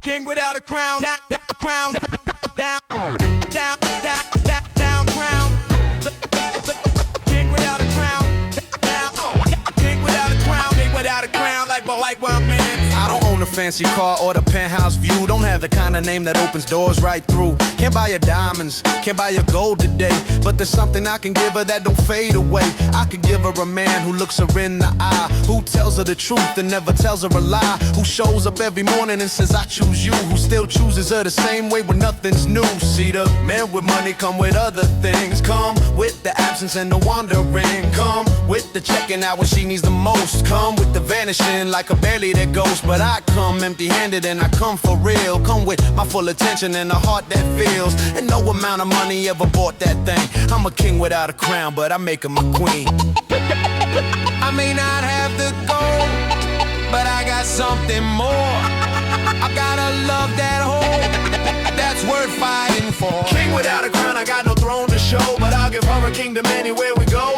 king without a crown. Down, down, crown. Down, down, down, down, down, crown. King without a crown. Down, king without a crown. King without a crown, like wild man. I don't own a fancy car or the penthouse view. Don't have the kind of name that opens doors right through. Can't buy her diamonds, can't buy her gold today. But there's something I can give her that don't fade away. I could give her a man who looks her in the eye, who tells her the truth and never tells her a lie, who shows up every morning and says I choose you, who still chooses her the same way when nothing's new. See, the men with money come with other things. Come with the absence and the wandering. Come with the checking out when she needs the most. Come with the vanishing like a barely that ghost. But I come empty-handed and I come for real. Come with my full attention and a heart that feels. And no amount of money ever bought that thing. I'm a king without a crown, but I make her my queen. I may not have the gold, but I got something more. I got a love that hold, that's worth fighting for. King without a crown, I got no throne to show, but I'll give her a kingdom anywhere we go.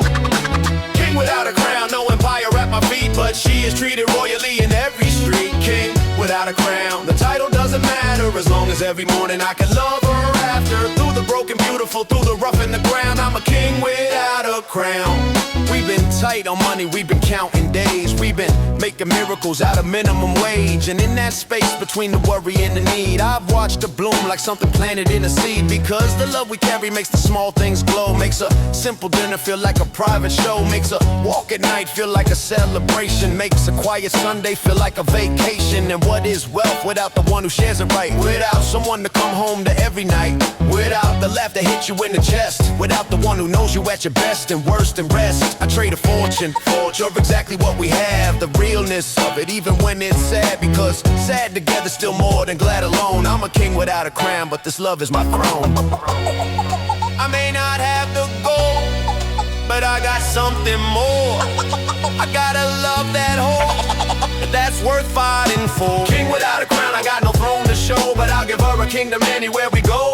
King without a crown, no empire at my feet, but she is treated royally in every street. King without a crown, the title doesn't matter as long as every morning I can love her after. Through the broken, beautiful, through the rough and the ground, I'm a king without a crown. We've been tight on money, we've been counting days. We've been making miracles out of minimum wage. And in that space between the worry and the need, I've watched her bloom like something planted in a seed. Because the love we carry makes the small things glow. Makes a simple dinner feel like a private show. Makes a walk at night feel like a celebration. Makes a quiet Sunday feel like a vacation. And what is wealth without the one who shares it right? Without someone to come home to every night. Without the laugh that hits you in the chest. Without the one who knows you at your best and worst and rest. I trade a fortune for exactly what we have. The realness of it, even when it's sad. Because sad together still more than glad alone. I'm a king without a crown, but this love is my throne. I may not have the gold, but I got something more. I got a love that holds, that's worth fighting for. King without a crown, I got no throne to show, but I'll give her a kingdom anywhere we go.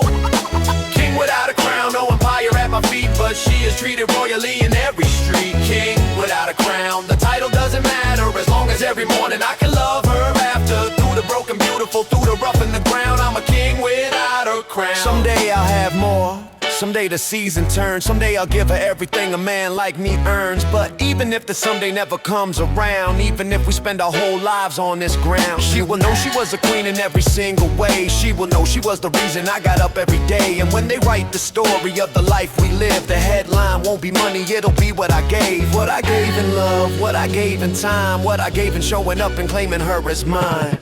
King without a crown, no empire at my feet, but she is treated royally in every street. King without a crown, the title doesn't matter as long as every morning I can love her after. Through the broken, beautiful, through the rough and the ground, I'm a king without a crown. Someday I'll have more. Someday the season turns, someday I'll give her everything a man like me earns. But even if the someday never comes around, even if we spend our whole lives on this ground, she will know she was a queen in every single way. She will know she was the reason I got up every day. And when they write the story of the life we live, the headline won't be money, it'll be what I gave. What I gave in love, what I gave in time, what I gave in showing up and claiming her as mine.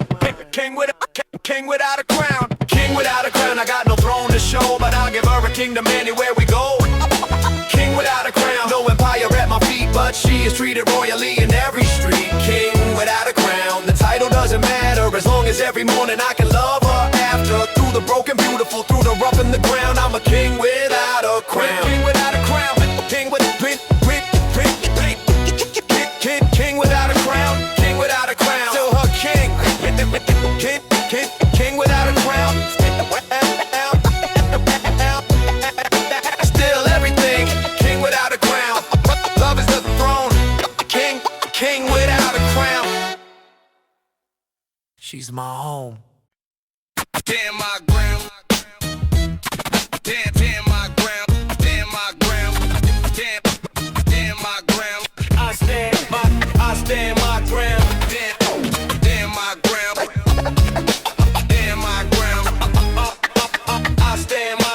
King without a crown, king without a crown, I got no throne to show, but I'll give her a kingdom anywhere we go. King without a crown, no empire at my feet, but she is treated royally in every street. King without a crown, the title doesn't matter as long as every morning I can love her after. Through the broken, beautiful, through the rough and the ground, I'm a king without a crown. King without a crown, king with king without a crown, king without a crown, still her king. King without a crown, still everything. King without a crown, love is the throne. King without a crown. She's my home. Damn my ground. Damn my ground. Damn my ground. Damn my ground. I stand my ground. Damn my ground. Damn my ground. I stand my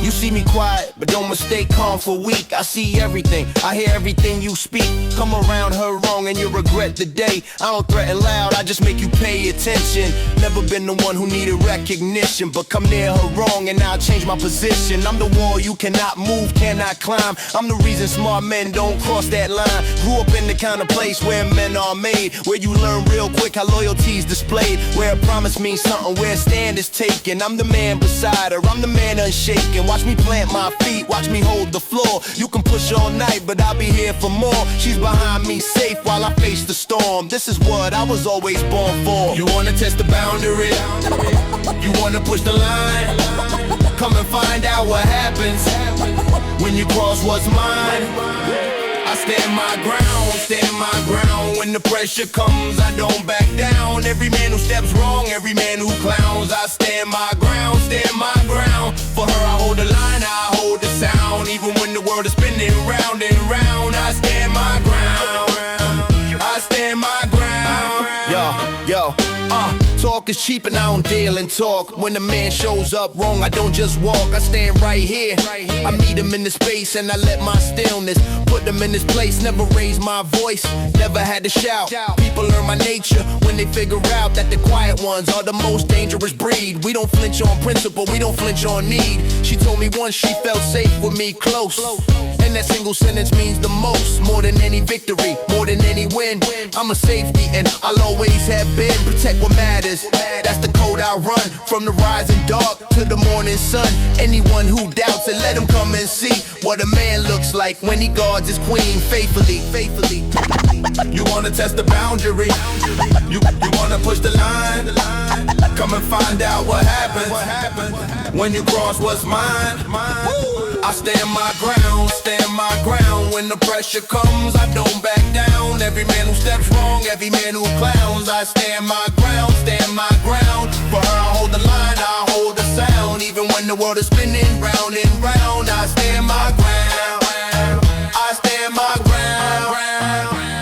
you see me quiet, but don't mistake calm for weak. I see everything, I hear everything you speak. Come around her wrong and you'll regret the day. I don't threaten loud, I just make you pay attention. Never been the one who needed recognition, but come near her wrong and I'll change my position. I'm the wall you cannot move, cannot climb. I'm the reason smart men don't cross that line. Grew up in the kind of place where men are made, where you learn real quick how loyalty's displayed, where a promise means something, where a stand is taken. I'm the man beside her, I'm the man unshaken. Watch me plant my feet, watch me hold the floor. You can push all night, but I'll be here for more. She's behind me safe while I face the storm. This is what I was always born for. You wanna test the boundary, you wanna push the line. Come and find out what happens when you cross what's mine. I stand my ground. When the pressure comes, I don't back down. Every man who steps wrong, every man who clowns, I stand my ground, stand my ground. For her, I hold the line, I hold the sound. Even when the world is spinning round and round, I stand my ground. I stand my ground. Yo, talk is cheap and I don't deal in talk. When a man shows up wrong, I don't just walk, I stand right here. I meet him in the space and I let my stillness put them in this place. Never raise my voice, never had to shout. People learn my nature when they figure out that the quiet ones are the most dangerous breed. We don't flinch on principle, we don't flinch on need. She told me once she felt safe with me close, and that single sentence means the most. More than any victory, more than any win, I'm a safety and I'll always have been. Protect what matters, that's the code I run. From the rising dark to the morning sun. Anyone who doubts it, let him come and see what a man looks like when he guards his queen faithfully. You wanna test the boundary, you wanna push the line. Come and find out what happens when you cross what's mine. I stand my ground, stand my ground. When the pressure comes, I don't back down. Every man who steps wrong, every man who clowns, I stand my ground, stand my ground. For her, I hold the line, I hold the sound. Even when the world is spinning round and round, I stand my ground, I stand my ground.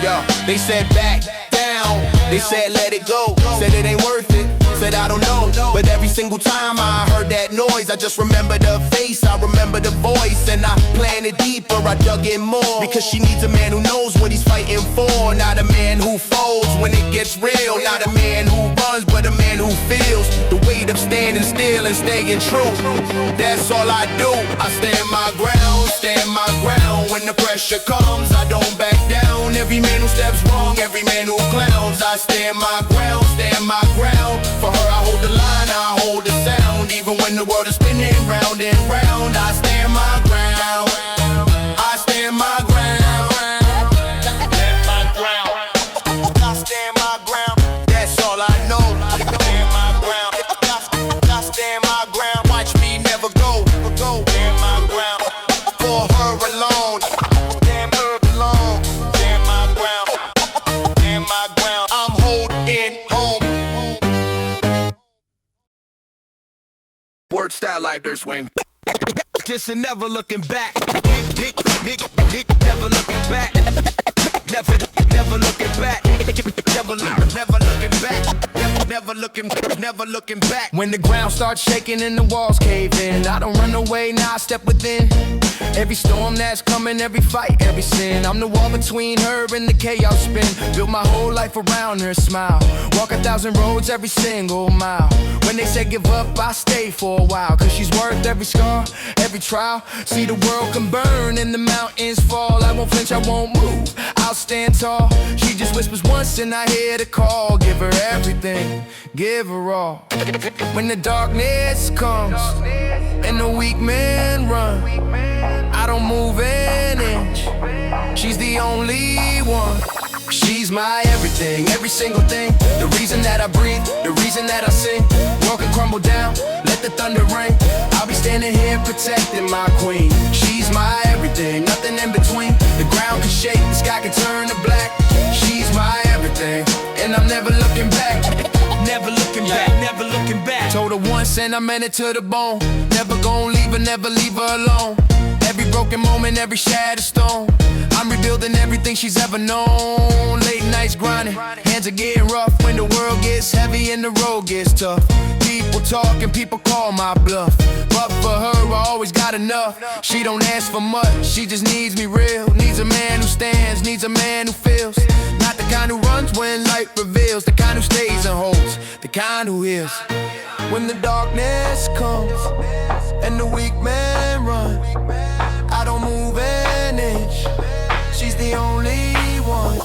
Yo, they said back down, they said let it go, said it ain't worth it, said I don't know. But every single time I heard that noise, I just remember the face, I remember the voice, and I planted deeper, I dug in more. Because she needs a man who knows what he's fighting for, not a man who folds when it gets real, not a man who runs, but a man who feels the weight of standing still and staying true. That's all I do, I stand my ground, stand my ground. When the pressure comes, I don't back down. Every man who steps wrong, every man who clowns, I stand my ground, stand my ground. For her, I hold the line, I hold the sound. Even when the world is spinning round and round, I stand my ground, I stand my ground, stand my ground, I stand my ground. That's all I know, I stand my ground, I stand my ground. Watch me never go, stand my ground. For her alone, stand her alone, stand my ground, stand my ground. I'm holding home. Word style like their swing. Just a never looking back. Never looking back. Never looking back. Never looking back. Never looking back. When the ground starts shaking and the walls cave in, I don't run away, now I step within. Every storm that's coming, every fight, every sin, I'm the wall between her and the chaos spin. Built my whole life around her smile. Walk 1,000 roads every single mile. When they say give up, I stay for a while. Cause she's worth every scar, every trial. See the world can burn and the mountains fall. I won't flinch, I won't move, I'll stand tall. She just whispers once and I hear the call. Give her everything, give her all. When the darkness comes and the weak man run, I don't move an inch, she's the only one. She's my everything, every single thing. The reason that I breathe, the reason that I sing. World can crumble down, let the thunder ring. I'll be standing here protecting my queen. She's my everything, nothing in between. The ground can shake, the sky can turn to black. She's my everything, and I'm never looking back. Never looking back, never looking back. Told her once and I meant it to the bone. Never gon' leave her, never leave her alone. Every broken moment, every shattered stone, I'm rebuilding everything she's ever known. Late nights grinding, hands are getting rough. When the world gets heavy and the road gets tough, people talk and people call my bluff. But for her, I always got enough. She don't ask for much, she just needs me real. Needs a man who stands, needs a man who feels. Not the kind who runs when light reveals, the kind who stays and holds, the kind who heals. When the darkness comes and the weak man run, I don't move an inch, she's the only one.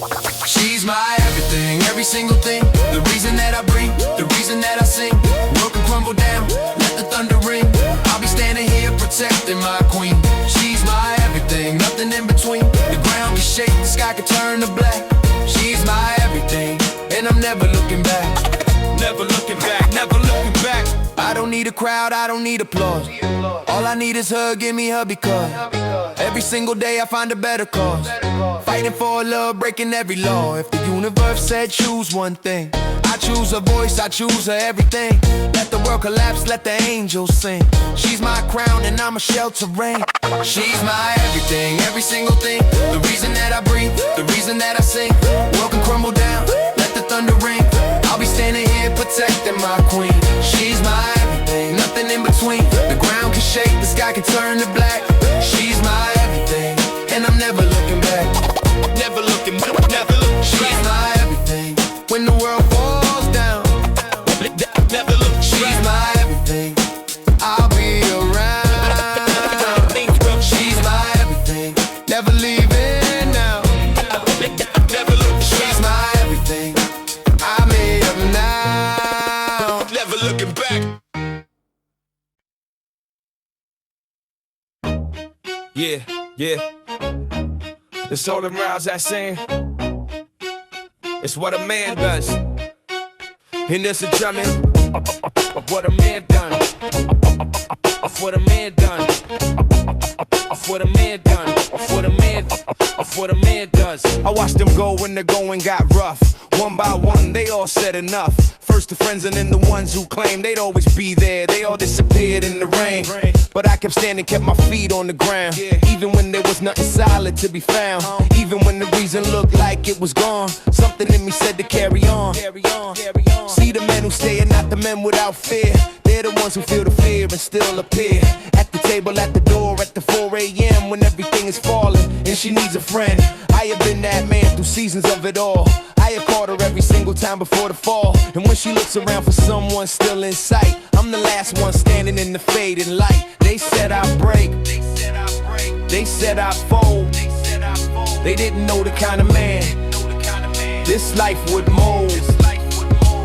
She's my everything, every single thing. The reason that I breathe, the reason that I sing. World can crumble down, let the thunder ring. I'll be standing here protecting my queen. She's my everything, nothing in between. The ground can shake, the sky can turn to black. She's my everything, and I'm never looking back. Never looking back, never looking back. I don't need a crowd, I don't need applause. All I need is her, give me her because every single day I find a better cause. Fighting for love, breaking every law. If the universe said choose one thing, I choose her voice, I choose her everything. Let the world collapse, let the angels sing. She's my crown and I'm a shelter rain. She's my everything, every single thing. The reason that I breathe, the reason that I sing. World can crumble down, let the thunder ring. I'll be standing here protecting my queen. She's my everything, nothing in between. The ground can shake, the sky can turn to black. She's my everything, and I'm never looking back. Never looking, never looking back. She's my everything, when the world falls down. Never look. She's my everything, I'll be around. She's my everything, never leaving now. Never look. She's my everything, I made up now. Never looking back. Yeah, yeah. It's all them rounds that saying. It's what a man does. And this a drumming of what a man done. Of what a man done. Of what a man done. Of what a man. Of what a man does. I watched them go when the going got rough. One by one, they all said enough. First the friends and then the ones who claimed they'd always be there. They all disappeared in the rain. But I kept standing, kept my feet on the ground. Even when there was nothing solid to be found. Even when the reason looked like it was gone. Something in me said to carry on. See the men who stay and not the men without fear. They're the ones who feel the fear and still appear. At the table, at the door, at the 4 a.m. when everything is falling and she needs a friend. I have been that man through seasons of it all. I have caught her every single time before the fall. And when she looks around for someone still in sight, I'm the last one standing in the fading light. They said I'd break. They said I'd fold. They didn't know the kind of man this life would mold.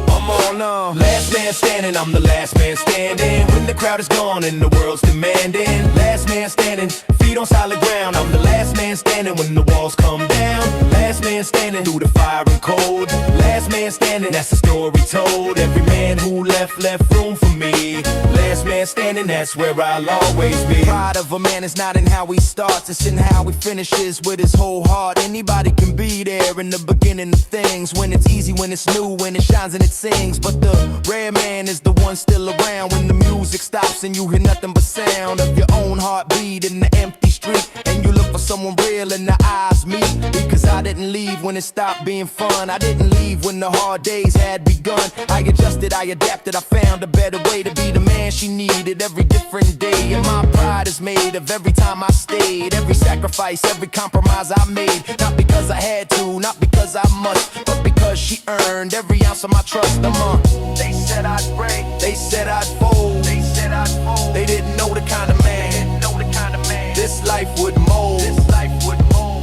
I'm on last man standing, I'm the last man standing. When the crowd is gone and the world's demanding. Last man standing, feet on solid ground. I'm the last man standing when the walls come down. Last man standing through the fire and cold. Last man standing, that's the story told. Every man who left room for me. Last man standing, that's where I'll always be. Pride of a man is not in how he starts, it's in how he finishes with his whole heart. Anybody can be there in the beginning of things. When it's easy, when it's new, when it shines and it sings. But the rare man is the one still around when the music stops and you hear nothing but sound of your own heartbeat in the empty street. And you look for someone real and the eyes meet. Because I didn't leave when it stopped being fun. I didn't leave when the hard days had begun. I adjusted, I adapted, I found a better way to be the man she needed every different day. And my pride is made of every time I stayed, every sacrifice, every compromise I made. Not because I had to, not because I must, but because she earned every ounce of my trust. They said I'd break, they said I'd fold, they said I'd fold. They didn't know the kind of man, this life would mold.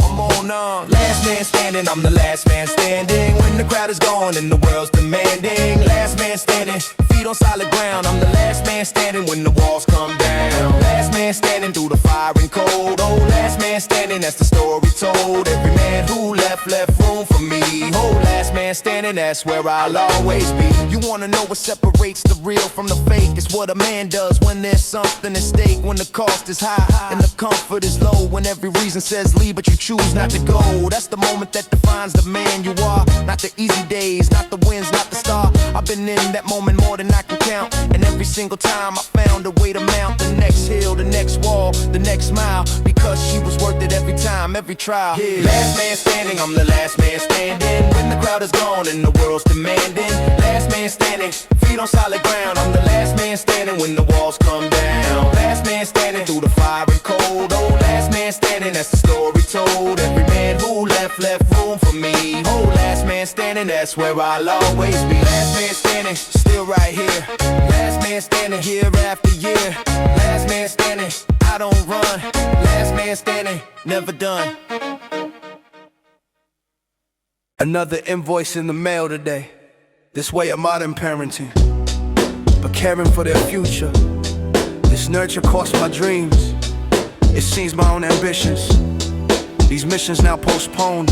I'm on last man standing, I'm the last man standing. When the crowd is gone and the world's demanding. Last man standing, feet on solid ground. I'm the last man standing when the walls come down. Last man standing through the fire and cold. Oh, last man standing, that's the story told. Every man who left room for me. Oh, last man standing, that's where I'll always be. You wanna know what separates the real from the fake? It's what a man does when there's something at stake. When the cost is high and the comfort is low. When every reason says leave but you choose not to go. That's the moment that defines the man you are. Not the easy days, not the wins, not the star. I've been in that moment more than I can count. And every single time I found a way to mount the next hill, the next wall, the next mile. Because she was worth it every time, every trial. Last man standing, I'm the last man standing. When the crowd is gone and the world's demanding. Last man standing, feet on solid ground. I'm the last man standing when the walls come down. Last man standing through the fire and cold. Oh, last man standing, that's the story told. Every man who left room for me. Oh, last man standing, that's where I'll always be. Last man standing, still right here. Last man standing, year after year. Last man standing, I don't run. Last man standing, never done. Another invoice in the mail today. This way of modern parenting, but caring for their future. This nurture cost my dreams. It seems my own ambitions. These missions now postponed.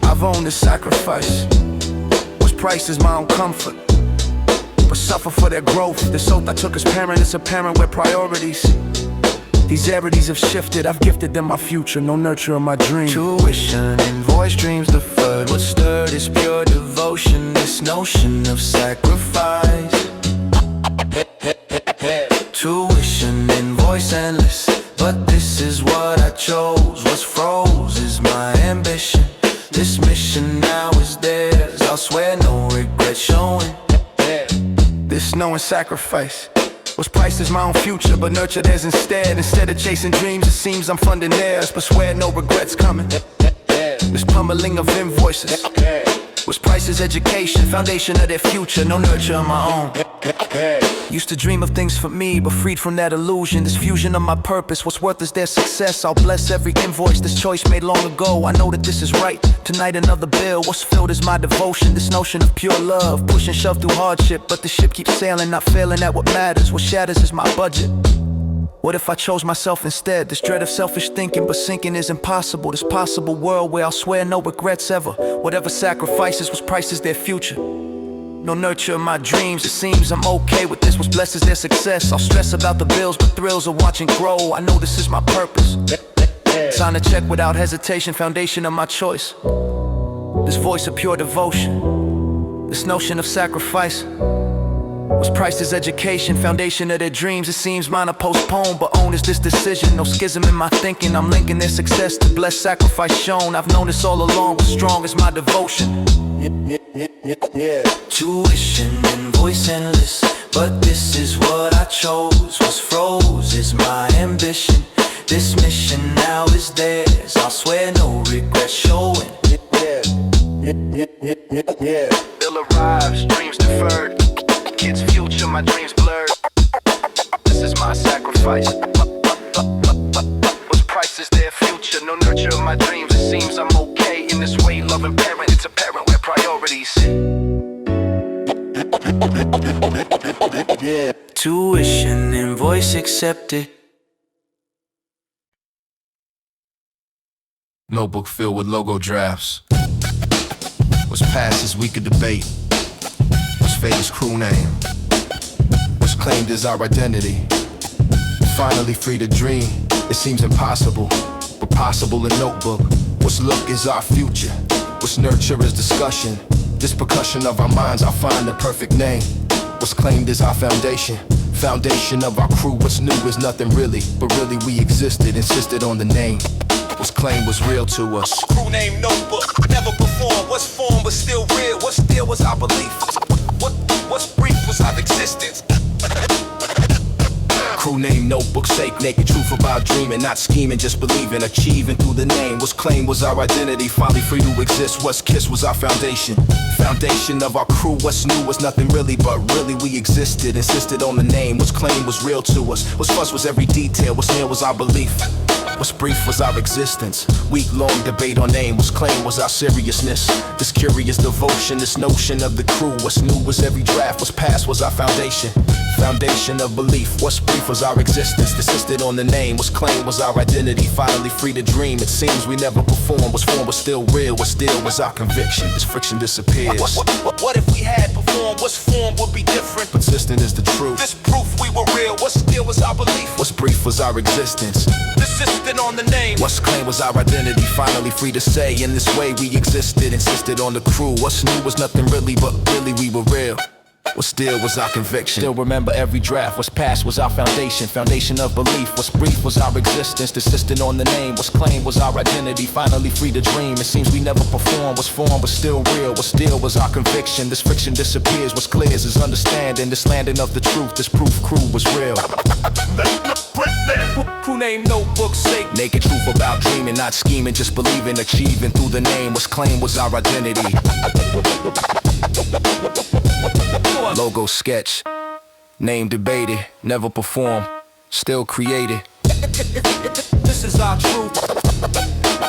I've owned this sacrifice. What's priced is my own comfort, but suffer for their growth. This oath I took as parent, it's apparent we're priorities. These rarities have shifted, I've gifted them my future, no nurture of my dreams. Tuition, invoice, dreams deferred. What stirred is pure devotion, this notion of sacrifice. Tuition, invoice, endless, but this is what I chose. What's froze is my ambition. This mission now is theirs, I'll swear no regret showing. This knowing sacrifice was priced as my own future, but nurtured theirs instead. Instead of chasing dreams, it seems I'm funding theirs, but swear no regrets coming. This pummeling of invoices was priced as education, foundation of their future, no nurture of my own. Used to dream of things for me, but freed from that illusion. This fusion of my purpose, what's worth is their success. I'll bless every invoice, this choice made long ago. I know that this is right, tonight another bill. What's filled is my devotion, this notion of pure love. Push and shove through hardship, but the ship keeps sailing, not failing at what matters. What shatters is my budget. What if I chose myself instead? This dread of selfish thinking, but sinking is impossible. This possible world where I'll swear no regrets ever. Whatever sacrifices was priced as their future, no nurture of my dreams. It seems I'm okay with this, what's blessed is their success. I'll stress about the bills, but thrills of watching grow. I know this is my purpose. Sign a check without hesitation, foundation of my choice. This voice of pure devotion, this notion of sacrifice was priced as education, foundation of their dreams. It seems mine are postponed, but own is this decision. No schism in my thinking, I'm linking their success to blessed sacrifice shown. I've known this all along, what's strong is my devotion. Tuition, invoice, endless, but this is what I chose. What's froze is my ambition. This mission now is theirs, I'll swear no regret showing. Bill arrives, dreams deferred. Kids' future, my dreams blurred. This is my sacrifice. What's priced is their future, no nurture of my dreams. It seems I'm okay in this way. Loving parent, it's apparent where priorities. Tuition, invoice accepted. Notebook filled with logo drafts. What's past is we could debate. What's fate is crew name. What's claimed is our identity. Finally free to dream. It seems impossible, but possible in notebook. What's look is our future. What's nurture is discussion. This percussion of our minds, I'll find the perfect name. What's claimed is our foundation. Foundation of our crew. What's new is nothing really, but really we existed, insisted on the name. What's claimed was real to us. Crew name notebook, never performed. What's formed but still real? What still was our belief? What's brief was our existence? Crew name notebook sake, naked truth about dreaming, not scheming, just believing, achieving through the name. What's claimed was our identity, finally free to exist. What's kissed was our foundation. Foundation of our crew, what's new was nothing really, but really we existed, insisted on the name. What's claimed was real to us. What's fuss was every detail, what's near was our belief. What's brief was our existence. Week-long debate on name. What's claimed was our seriousness. This curious devotion, this notion of the crew. What's new was every draft. What's past was our foundation. Foundation of belief. What's brief was our existence. Desisted on the name. What's claimed was our identity. Finally free to dream. It seems we never performed. What's formed was still real. What still was our conviction. This friction disappears. What if we had performed? What's formed would be different. Persistent is the truth. This proof we were real. What still was our belief? What's brief was our existence. Desisted on the name. What's claimed was our identity, finally free to say. In this way we existed, insisted on the crew. What's new was nothing really, but really we were real. What still was our conviction. Still remember every draft. What's past was our foundation. Foundation of belief. What's brief was our existence. Desisted on the name. What's claimed was our identity. Finally free to dream. It seems we never performed. What's formed was still real. What still was our conviction. This friction disappears. What's clear is understanding. This landing of the truth. This proof crew was real. Crew name notebook sake. Naked truth about dreaming, not scheming, just believing, achieving through the name. What's claimed was our identity. Logo sketch, name debated, never performed, still created. This is our truth.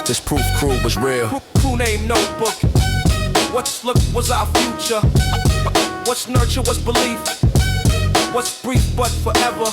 This proof crew was real. Crew name notebook. What's look was our future. What's nurture was belief. What's brief but forever.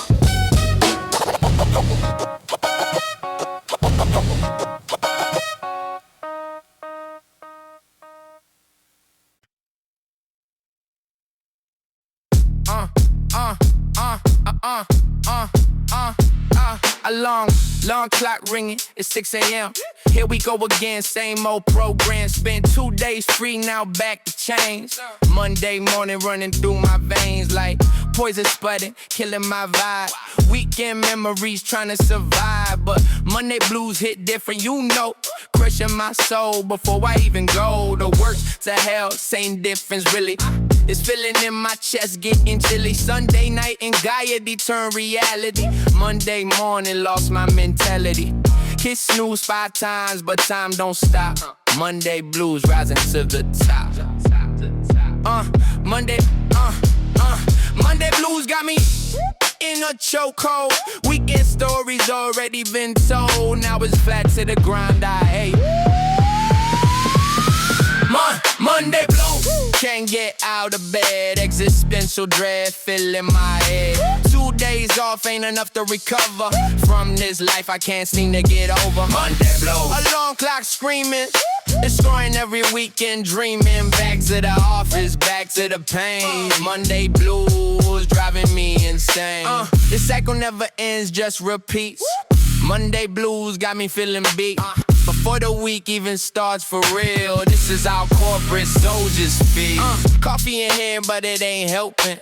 Long clock ringing, it's 6 a.m. Here we go again, same old program. Spent 2 days free, now back to change. Monday morning running through my veins like poison spudding, killing my vibe. Weekend memories trying to survive, but Monday blues hit different, you know. Crushing my soul before I even go to work to hell, same difference really. It's feeling in my chest, getting chilly. Sunday night anxiety turned reality. Monday morning lost my mentality. Hit snooze 5 times, but time don't stop. Monday blues rising to the top. Monday blues got me in a chokehold. Weekend stories already been told. Now it's flat to the grind, I hate. Monday blues, can't get out of bed. Existential dread filling my head. 2 days off ain't enough to recover from this life I can't seem to get over. Monday blues, alarm clock screaming, destroying every weekend dreaming. Back to the office, back to the pain. Monday blues driving me insane. This cycle never ends, just repeats. Monday blues got me feeling beat. Before the week even starts for real, this is how corporate soldiers feel. Coffee in here, but it ain't helping.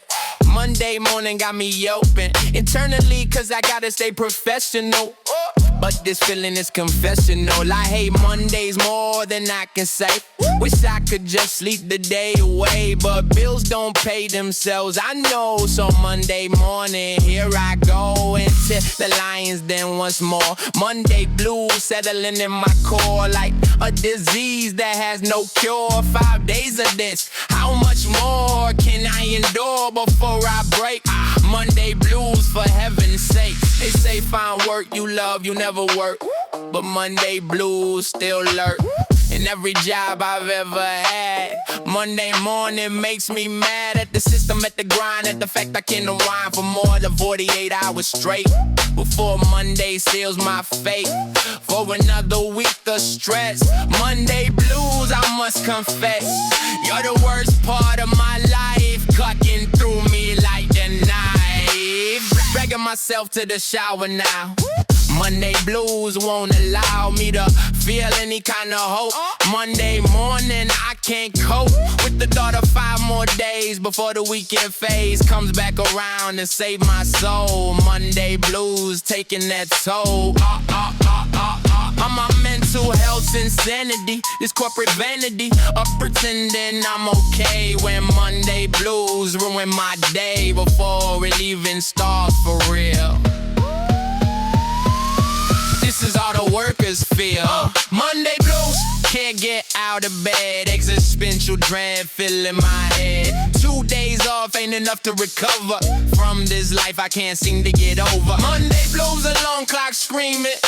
Monday morning got me yelping internally, cause I gotta stay professional. But this feeling is confessional. I hate Mondays more than I can say. Wish I could just sleep the day away, but bills don't pay themselves, I know. So Monday morning, here I go into the Lions den once more. Monday blues settling in my core like a disease that has no cure. 5 days of this, how much more can I endure before I break? Monday blues, for heaven's sake. They say find work you love, you never work, but Monday blues still lurk in every job I've ever had. Monday morning makes me mad at the system, at the grind, at the fact I can't unwind for more than 48 hours straight before Monday seals my fate for another week of stress. Monday blues, I must confess, you're the worst part of my life, cutting through me like a knife. Dragging myself to the shower now. Monday blues won't allow me to feel any kind of hope. Monday morning I can't cope with the thought of 5 more days before the weekend phase comes back around and save my soul. Monday blues taking that toll. On my mental health insanity, this corporate vanity of pretending I'm okay when Monday blues ruin my day before it even starts for real. This is how the workers feel. Monday blues, can't get out of bed. Existential dread filling my head. 2 days off ain't enough to recover from this life I can't seem to get over. Monday blues, alarm clock screaming,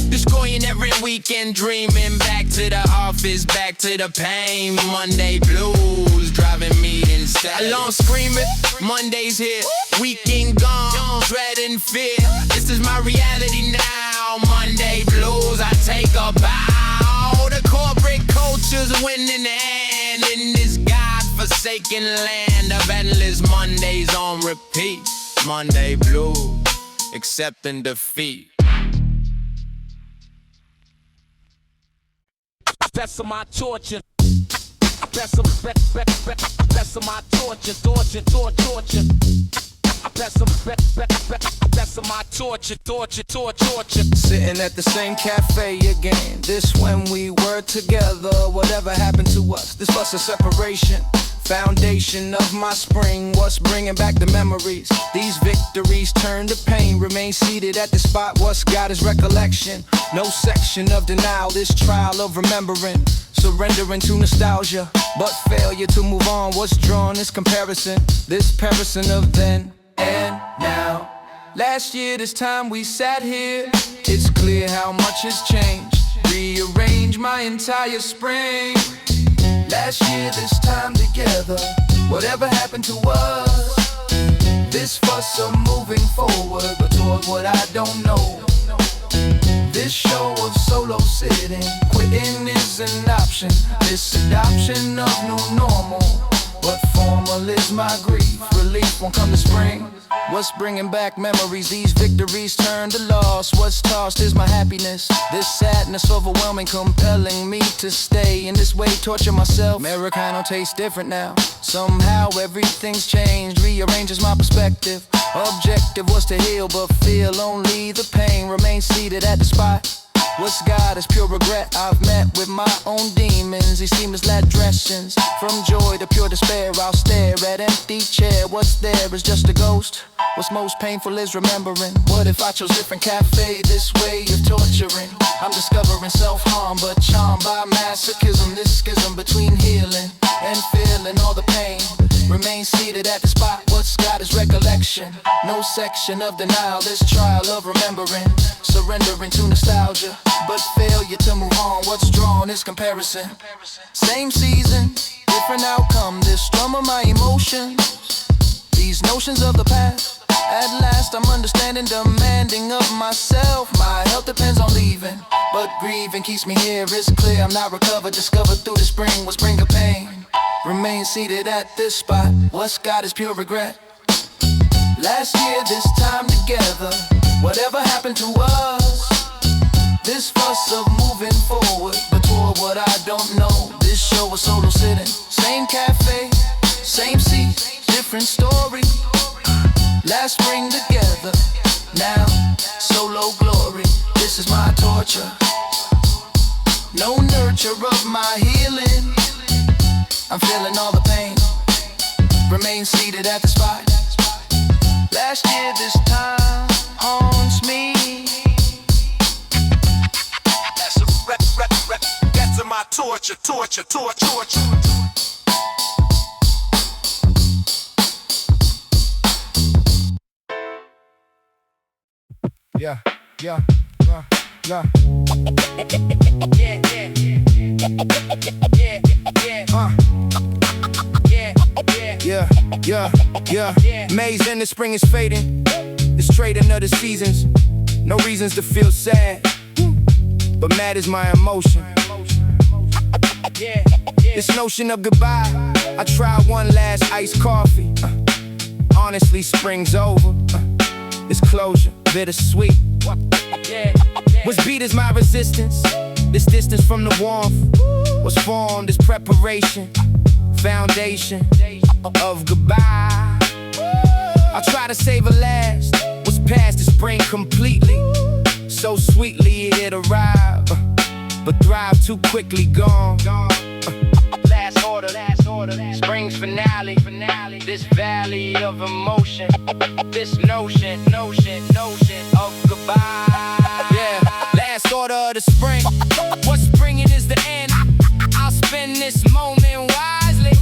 destroying every weekend dreaming. Back to the office, back to the pain. Monday blues driving me insane. Alarm screaming, Monday's here, weekend gone, dread and fear. This is my reality now. Monday blues, I take a bow. The corporate culture's winning hand in this godforsaken land of endless Mondays on repeat. Monday blues, accepting defeat. Best of my torture. Best of my torture. Best of my torture. Sitting at the same cafe again. This when we were together. Whatever happened to us? This was a separation. Foundation of my spring, what's bringing back the memories? These victories turn to pain. Remain seated at the spot, what's got is recollection. No section of denial, this trial of remembering. Surrendering to nostalgia, but failure to move on. What's drawn this comparison? This comparison of then and now. Last year this time we sat here. It's clear how much has changed. Rearrange my entire spring. Last year this time together, whatever happened to us? This fuss of moving forward, but toward what I don't know. This show of solo sitting, quitting is an option. This adoption of new normal, but formal is my grief. relief won't come to spring. What's bringing back memories? These victories turn to loss. What's tossed is my happiness. This sadness overwhelming, compelling me to stay in this way, torture myself. Americano tastes different now. Somehow everything's changed, rearranges my perspective. Objective was to heal, but feel only the pain. Remain seated at the spot. What's God is pure regret. I've met with my own demons. These seamless addressions. From joy to pure despair, I'll stare at empty chair. What's there is just a ghost. What's most painful is remembering. What if I chose different cafe, this way of torturing? I'm discovering self-harm, but charmed by masochism. This schism between healing and feeling all the pain. Remain seated at the spot. What's got is recollection. No section of denial, this trial of remembering. Surrendering to nostalgia, but failure to move on. What's drawn is comparison. Same season, different outcome. This strum of my emotions, these notions of the past. At last I'm understanding, demanding of myself. My health depends on leaving, but grieving keeps me here. It's clear I'm not recovered, discovered through the spring. What's bringing pain? Remain seated at this spot. What's got is pure regret. Last year this time together, whatever happened to us? This fuss of moving forward, but toward what I don't know. This show was solo sitting, same cafe, same seat, different story. Last spring together, now solo glory. This is my torture, no nurture of my healing. I'm feeling all the pain, remain seated at the spot. Last year this time haunts me. That's my torture. Yeah. Yeah. May's in the spring is fading. This trading of the seasons. No reasons to feel sad, but mad is my emotion. This notion of goodbye, I try one last iced coffee. Honestly, spring's over. This closure, bittersweet. What's beat is my resistance. This distance from the warmth. What's formed is preparation, foundation of goodbye. I try to save a last. What's past is spring completely. So sweetly it arrived, but thrive too quickly gone. Last order, spring's finale. This valley of emotion, this notion of goodbye. Yeah, last order of the spring. What's springing is the end. I'll spend this moment wisely,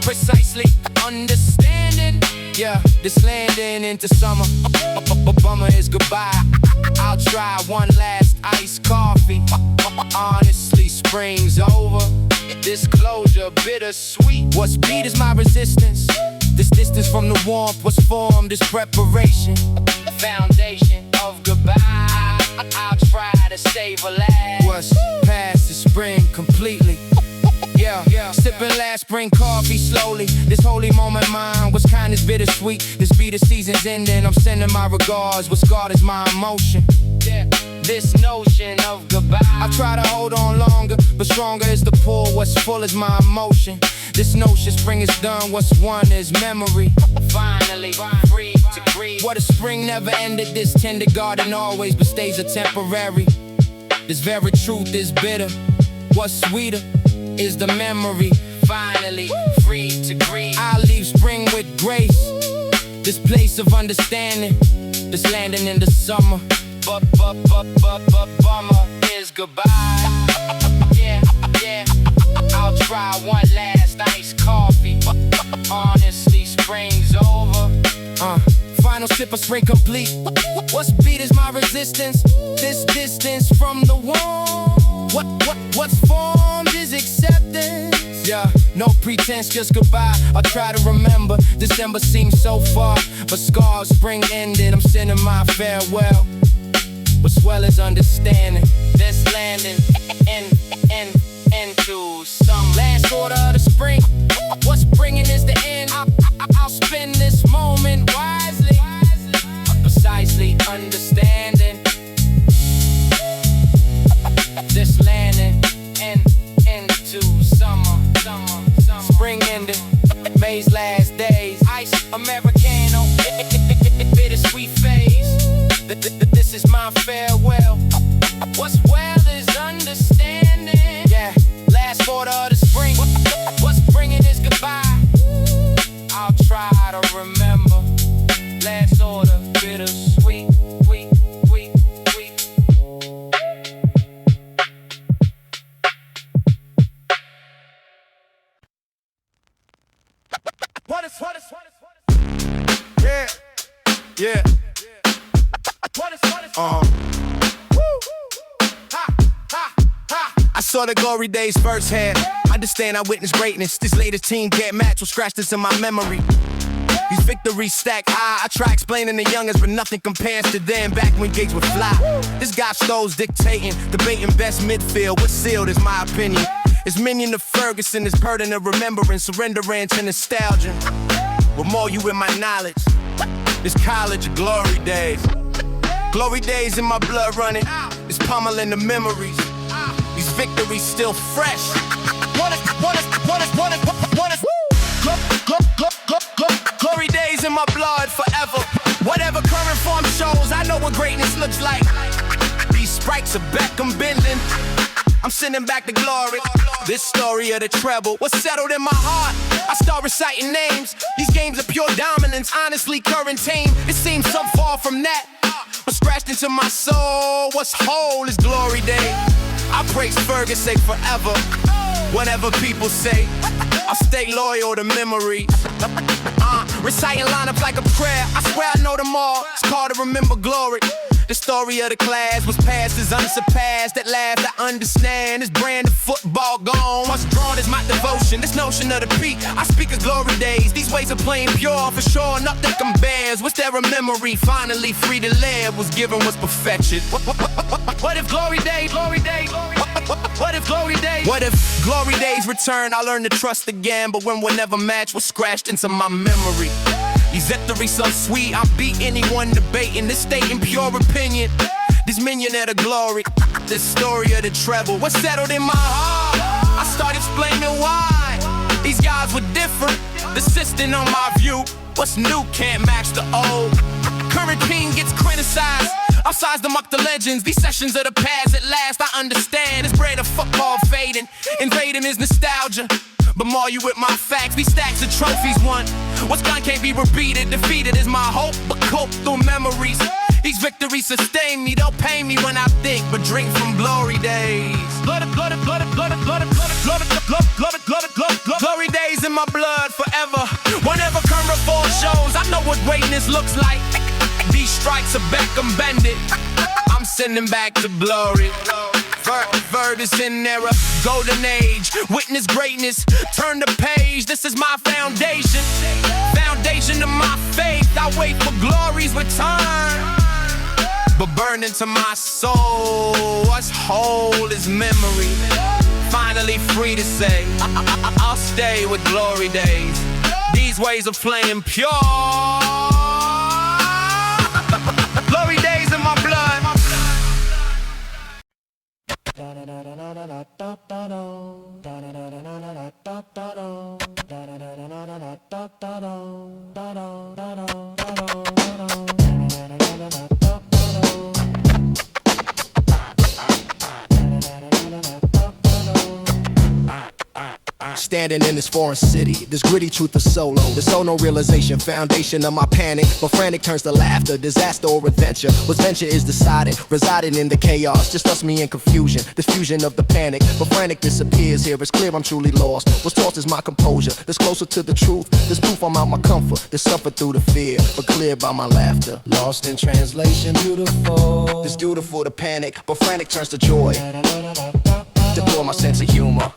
precisely understanding. Yeah, this landing into summer. Bummer is goodbye. I'll try one last iced coffee. Honestly, spring's over. This closure, bittersweet. What's beat is my resistance. This distance from the warmth was formed, this preparation, foundation of goodbye. I'll try to save a last. What's past is spring completely. Yeah, sipping last spring coffee slowly. This holy moment mine was kind is bittersweet. This be the season's ending, I'm sending my regards. What's scarred is my emotion. Yeah, this notion of goodbye. I try to hold on longer, but stronger is the pull. What's full is my emotion. This notion spring is done, what's won is memory. Finally, free to grieve. What if spring never ended? This tender garden always, but stays a temporary. This very truth is bitter. What's sweeter is the memory. Finally, free to grieve. I leave spring with grace. This place of understanding. This landing in the summer. But bummer is goodbye. Yeah. I'll try one last iced coffee. Honestly, spring's over. Final sip of spring complete. What's beat is my resistance. This distance from the warmth. What's formed is acceptance. Yeah, no pretense, just goodbye. I try to remember. December seems so far, but scars spring ended. I'm sending my farewell. But swell is understanding. This landing into some last order of the spring. What's bringing is the end. I'll spend this Ray's last days, ice Americano, bittersweet phase. This is my farewell. What's well is understanding. Yeah, last quarter of the spring. What's bringing is goodbye. I'll try to remember. Last order, bittersweet, sweet, sweet, sweet. Yeah, yeah. I saw the glory days firsthand. Understand I witnessed greatness. This latest team can't match what scratched this in my memory. These victories stack high. I try explaining the youngest, but nothing compares to them back when gigs would fly. This guy Stowe's dictating, debating best midfield. What's sealed is my opinion. It's minion to Ferguson, it's burden of remembering, surrendering to nostalgia. With more you in my knowledge. This college of glory days. Glory days in my blood running. It's pummeling the memories. These victories still fresh. Glory days in my blood forever. Whatever current form shows, I know what greatness looks like. These sprites are back, I'm bending. I'm sending back the glory. This story of the treble was settled in my heart. I start reciting names. These games are pure dominance. Honestly, current team, it seems so far from that. What's scratched into my soul, what's whole is glory day. I praise Ferguson forever. Whatever people say, I'll stay loyal to memory. Reciting lineups like a prayer. I swear I know them all. It's called to remember glory. The story of the class was past is unsurpassed. At last I understand this brand of football gone. What's drawn is my devotion. This notion of the peak, I speak of glory days. These ways of playing pure for sure. Nothing compares. What's there a memory? Finally free to live was given was perfection. What if glory days? What if glory days? What if glory days return? I learn to trust again, but when we'll never match what's scratched into my memory. These victories so sweet, I beat anyone debating. This state in pure opinion. This minion of the glory. This story of the treble was settled in my heart. I start explaining why these guys were different. The system on my view. What's new can't match the old. Current king gets criticized. I'll size them up the legends. These sessions of the past at last I understand. It's bread of football fading. Invading is nostalgia. But more you with my facts, these stacks of trophies won. What's gone can't be repeated. Defeated is my hope, but cope through memories. These victories sustain me, they'll pain me when I think, but drink from glory days. Glory days in my blood forever. Whenever current form shows, I know what greatness looks like. These strikes are back, I'm bended. I'm sending back to glory. Vert is in era, golden age. Witness greatness, turn the page. This is my foundation. Foundation of my faith. I wait for glory's return. But burn into my soul, what's whole is memory. Finally free to say, I'll stay with glory days. These ways of playing pure. Glory days in my blood. Standing in this foreign city, this gritty truth is solo. There's so no realization, foundation of my panic. But frantic turns to laughter, disaster or adventure. What's venture is decided, residing in the chaos. Just us, me, and confusion, this fusion of the panic. But frantic disappears here, it's clear I'm truly lost. What's lost is my composure, that's closer to the truth. This proof I'm out my comfort, this suffered through the fear, but cleared by my laughter. Lost in translation, beautiful. This beautiful to panic, but frantic turns to joy. Deploy my sense of humor.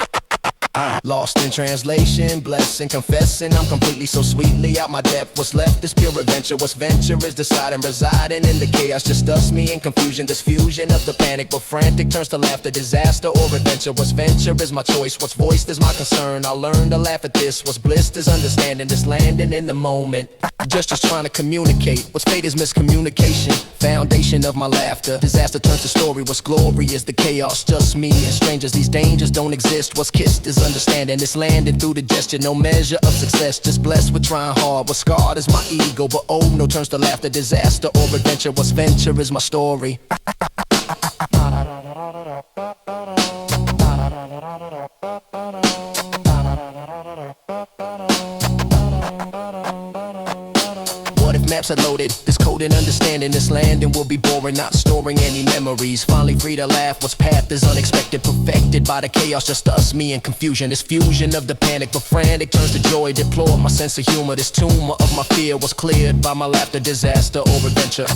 Lost in translation, blessing, confessing I'm completely so sweetly out my depth. What's left is pure adventure. What's venture is deciding, residing in the chaos. Just us, me, and confusion. This fusion of the panic, but frantic turns to laughter, disaster or adventure. What's venture is my choice. What's voiced is my concern. I'll learn to laugh at this. What's bliss is understanding. This landing in the moment. Gestures trying to communicate. What's fate is miscommunication. Foundation of my laughter. Disaster turns to story. What's glory is the chaos. Just me and strangers. These dangers don't exist. What's kissed is understanding. It's landing through the gesture. No measure of success. Just blessed with trying hard. What's scarred is my ego. But oh, no turns to laughter. Disaster or adventure. What's venture is my story. Maps are loaded, this code and understanding this landing will be boring, not storing any memories. Finally free to laugh, what's path is unexpected, perfected by the chaos, just us, me and confusion. This fusion of the panic, but frantic turns to joy, deplore my sense of humor. This tumor of my fear was cleared by my laughter, disaster or adventure.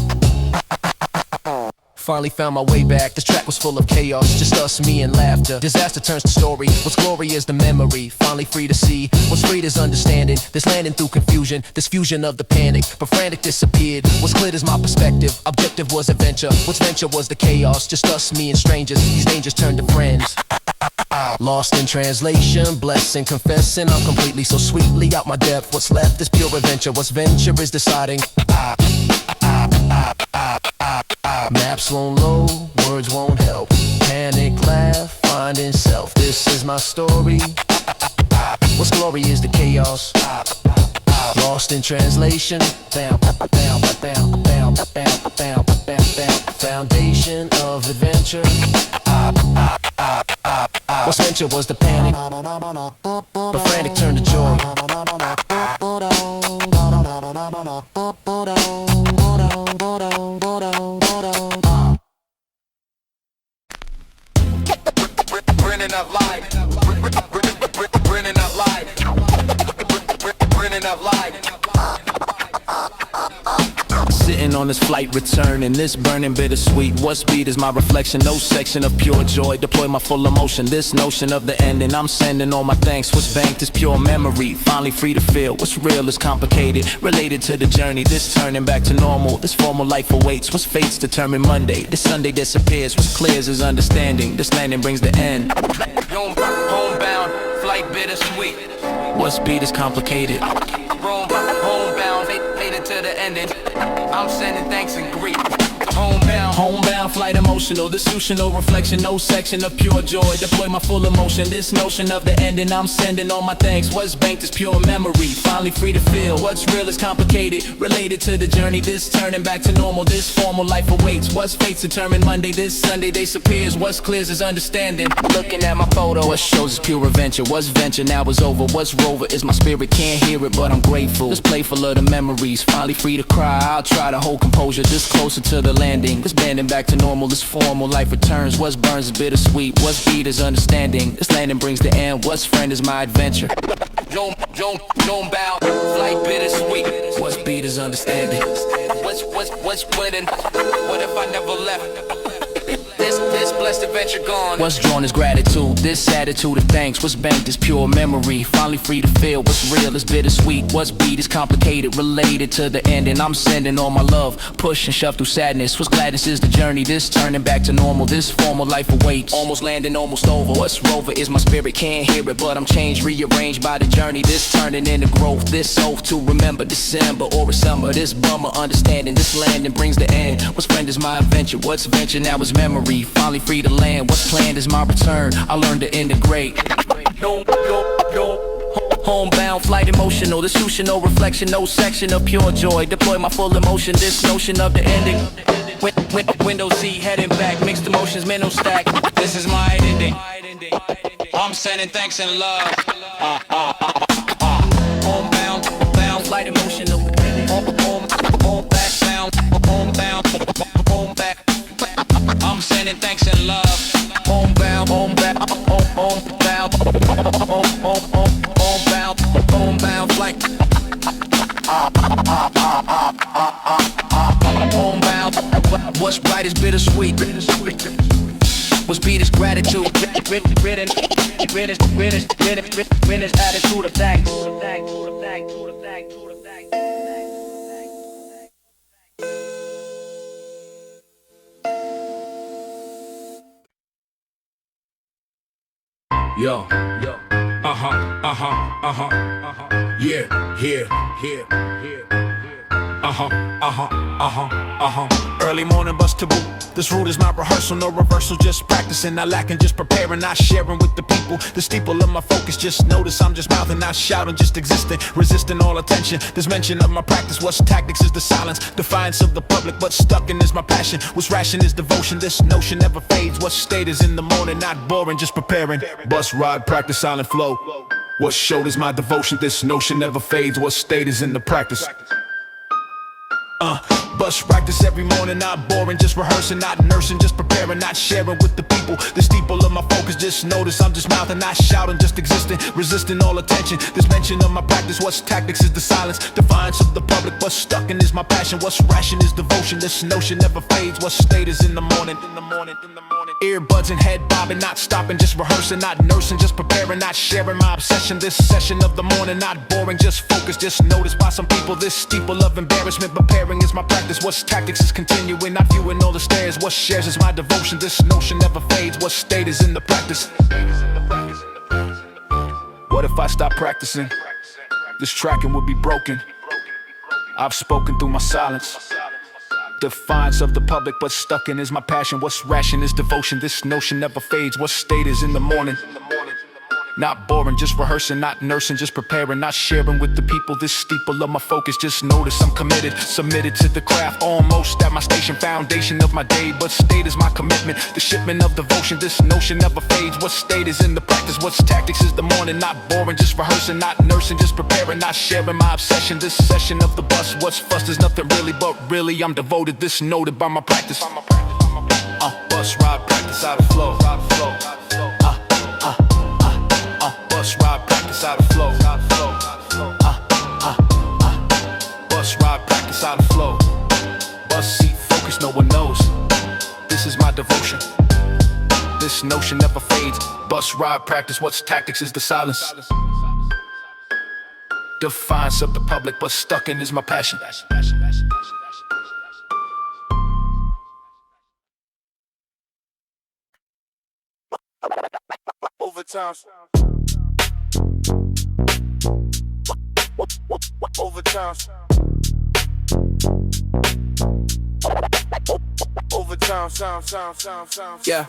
Finally found my way back, this track was full of chaos, just us, me and laughter. Disaster turns to story, what's glory is the memory. Finally free to see, what's freed is understanding. This landing through confusion, this fusion of the panic. But frantic disappeared, what's cleared is my perspective. Objective was adventure, what's venture was the chaos. Just us, me and strangers, these dangers turned to friends. Lost in translation, blessing, confessing I'm completely so sweetly out my depth. What's left is pure adventure, what's venture is deciding. Maps won't load, words won't help. Panic, laugh, finding self. This is my story. What's glory is the chaos. Lost in translation. Foundation of adventure. What's venture was the panic, but frantic turned to joy. Brennan up live. Brennan up live. Brennan up live. Sitting on this flight returning, this burning bittersweet. What speed is my reflection? No section of pure joy. Deploy my full emotion. This notion of the ending, I'm sending all my thanks. What's banked is pure memory. Finally free to feel. What's real is complicated. Related to the journey, this turning back to normal. This formal life awaits. What's fate's determined Monday. This Sunday disappears. What's clears is understanding. This landing brings the end. Homebound, flight bittersweet. What speed is complicated. Homebound, faded to the ending. I'm sending thanks and grief. Homebound, flight emotional. This no reflection, no section of pure joy. Deploy my full emotion. This notion of the ending, I'm sending all my thanks. What's banked is pure memory. Finally free to feel. What's real is complicated. Related to the journey, this turning back to normal. This formal life awaits. What's fate's determined Monday. This Sunday disappears. What's clears is understanding. Looking at my photo, what shows is pure adventure. What's venture now is over. What's rover is my spirit. Can't hear it, but I'm grateful. This playful of the memories. Finally free to cry. I'll try to hold composure. This closer to the landing. This banding back to normal. This formal life returns. What's burns is bittersweet. What's beat is understanding. This landing brings the end. What's friend is my adventure. Don't bow. Flight bittersweet. What's beat is understanding. What's winning? What if I never left? This blessed adventure gone. What's drawn is gratitude, this attitude of thanks. What's banked is pure memory. Finally free to feel. What's real is bittersweet. What's beat is complicated. Related to the end, and I'm sending all my love. Push and shove through sadness. What's gladness is the journey. This turning back to normal. This formal life awaits. Almost landing, almost over. What's rover is my spirit. Can't hear it, but I'm changed, rearranged by the journey. This turning into growth. This oath to remember. December or a summer. This bummer understanding. This landing brings the end. What's friend is my adventure. What's venture now is memory. Finally free to land. What's planned is my return. I learned to integrate. Homebound, flight emotional. This no reflection, no section of pure joy. Deploy my full emotion. This notion of the ending. Window seat, heading back. Mixed emotions, mental stack. This is my ending. I'm sending thanks and love. Homebound, flight emotional. Home back, home back. I'm sending thanks and love. Homebound, flight. Homebound, what's bright is bittersweet. What's beat is gratitude. Written attitude of thanks. Yo, yeah, yeah. Early morning bus to boot. This route is my rehearsal, no reversal, just practicing, not lacking, just preparing, not sharing with the people. The steeple of my focus, just notice I'm just mouthing, not shouting, just existing, resisting all attention. This mention of my practice, what's tactics is the silence, defiance of the public, but stuck in is my passion. What's ration is devotion, this notion never fades. What state is in the morning, not boring, just preparing. Bus ride, practice, silent flow. What showed is my devotion, this notion never fades. What state is in the practice? Bus practice every morning, not boring, just rehearsing, not nursing, just preparing, not sharing with the people. The steeple of my focus, just notice I'm just mouthing, not shouting, just existing, resisting all attention. This mention of my practice, what's tactics is the silence, defiance of the public, what's stuck in is my passion, what's ration is devotion, this notion never fades. What state is in the morning, in the morning, in the morning. Earbuds and head bobbing, not stopping, just rehearsing, not nursing, just preparing, not sharing my obsession. This session of the morning, not boring, just focus, just notice by some people. This steeple of embarrassment, preparing is my practice. What's tactics is continuing, not viewing all the stairs. What shares is my devotion, this notion never fades. What state is in the practice? What if I stop practicing? This tracking would be broken. I've spoken through my silence. Defiance of the public, but stuck in is my passion. What's ration is devotion, this notion never fades. What state is in the morning? Not boring, just rehearsing, not nursing, just preparing, not sharing with the people. This steeple of my focus, just notice I'm committed, submitted to the craft, almost at my station, foundation of my day. But state is my commitment, the shipment of devotion, this notion never fades. What state is in the practice? What's tactics is the morning? Not boring, just rehearsing, not nursing, just preparing, not sharing my obsession. This session of the bus, what's fuss is nothing really, but really I'm devoted, this noted by my practice. Bus ride, practice out of flow. Bus ride, practice out of flow. Bus ride, practice out of flow. Bus seat focus, no one knows. This is my devotion. This notion never fades. Bus ride, practice, what's tactics is the silence. Defiance of the public, but stuck in is my passion. Overtime. Overtime. Yeah,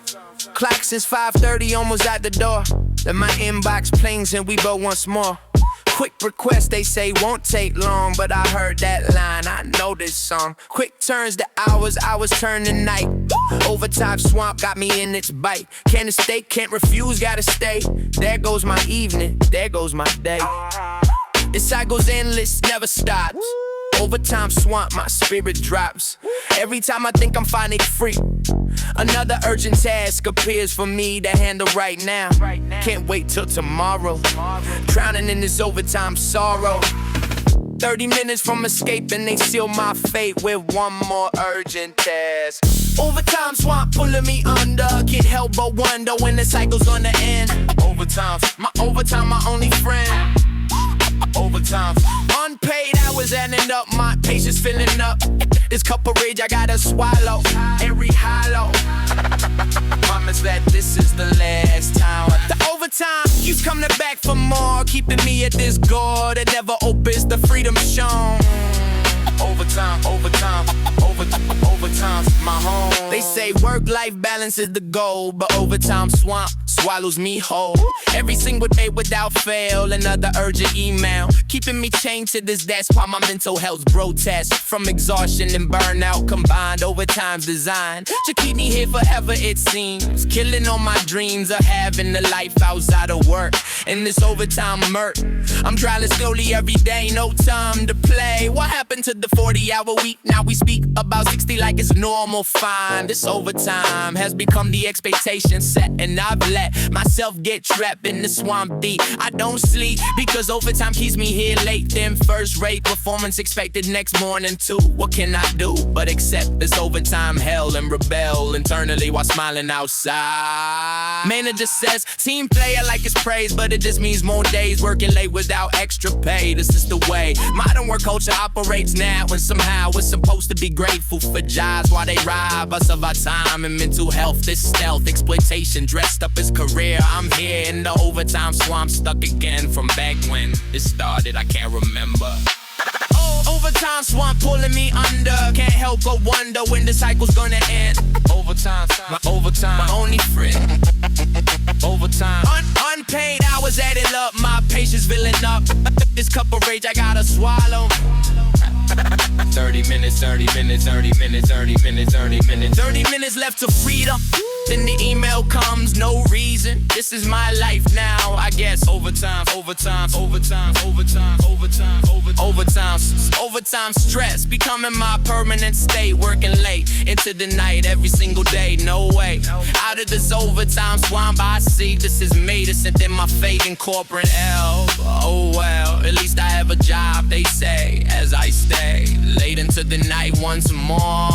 clock since 5:30, almost at the door. Then my inbox plings and we go once more. Quick request, they say won't take long, but I heard that line, I know this song. Quick turns to hours, hours turn to night. Overtime swamp got me in its bite. Can't stay, can't refuse, gotta stay. There goes my evening, there goes my day. This cycle's endless, never stops. Overtime swamp, my spirit drops. Every time I think I'm finally free, another urgent task appears for me to handle right now. Can't wait till tomorrow, drowning in this overtime sorrow. 30 minutes from escaping, they seal my fate with one more urgent task. Overtime swamp pulling me under, can't help but wonder when the cycle's gonna end. Overtime, my only friend. Overtime, unpaid hours adding up, my patience filling up. This cup of rage I gotta swallow, every hollow. Promise that this is the last time. The overtime keeps coming back for more, keeping me at this door that never opens, the freedom shown. Overtime, overtime's my home. They say work-life balance is the goal, but overtime swamp swallows me whole. Every single day without fail, another urgent email, keeping me chained to this desk while my mental health's grotesque. From exhaustion and burnout combined, overtime's designed to keep me here forever, it seems. Killing all my dreams of having a life outside of work. In this overtime murk, I'm trying slowly every day, no time to play. What happened to the 40-hour week? Now we speak about 60 like it's normal, fine. This overtime has become the expectation set, and I've let myself get trapped in the swamp deep. I don't sleep because overtime keeps me here late. Then first rate performance expected next morning too. What can I do but accept this overtime hell and rebel internally while smiling outside? Manager says team player like it's praise, but it just means more days working late without extra pay. This is the way modern work culture operates now, and somehow we're supposed to be grateful for jobs while they rob us of our time and mental health. This stealth exploitation dressed up as career. I'm here in the overtime swamp, stuck again from back when it started. I can't remember. Oh, overtime swan pulling me under. Can't help but wonder when the cycle's gonna end. Overtime, my only friend. Overtime, unpaid hours adding up. My patience filling up. This cup of rage I gotta swallow. 30 minutes, 30 minutes, 30 minutes, 30 minutes, 30 minutes, 30 minutes left to freedom. Then the email comes, no reason. This is my life now, I guess. Overtime, overtime, overtime, overtime, overtime, overtime, overtime stress becoming my permanent state. Working late into the night every single day. No way out of this overtime swamp I see. This is me, this and then my fate in corporate L. Oh well, at least I have a job, they say, as I stay late into the night once more.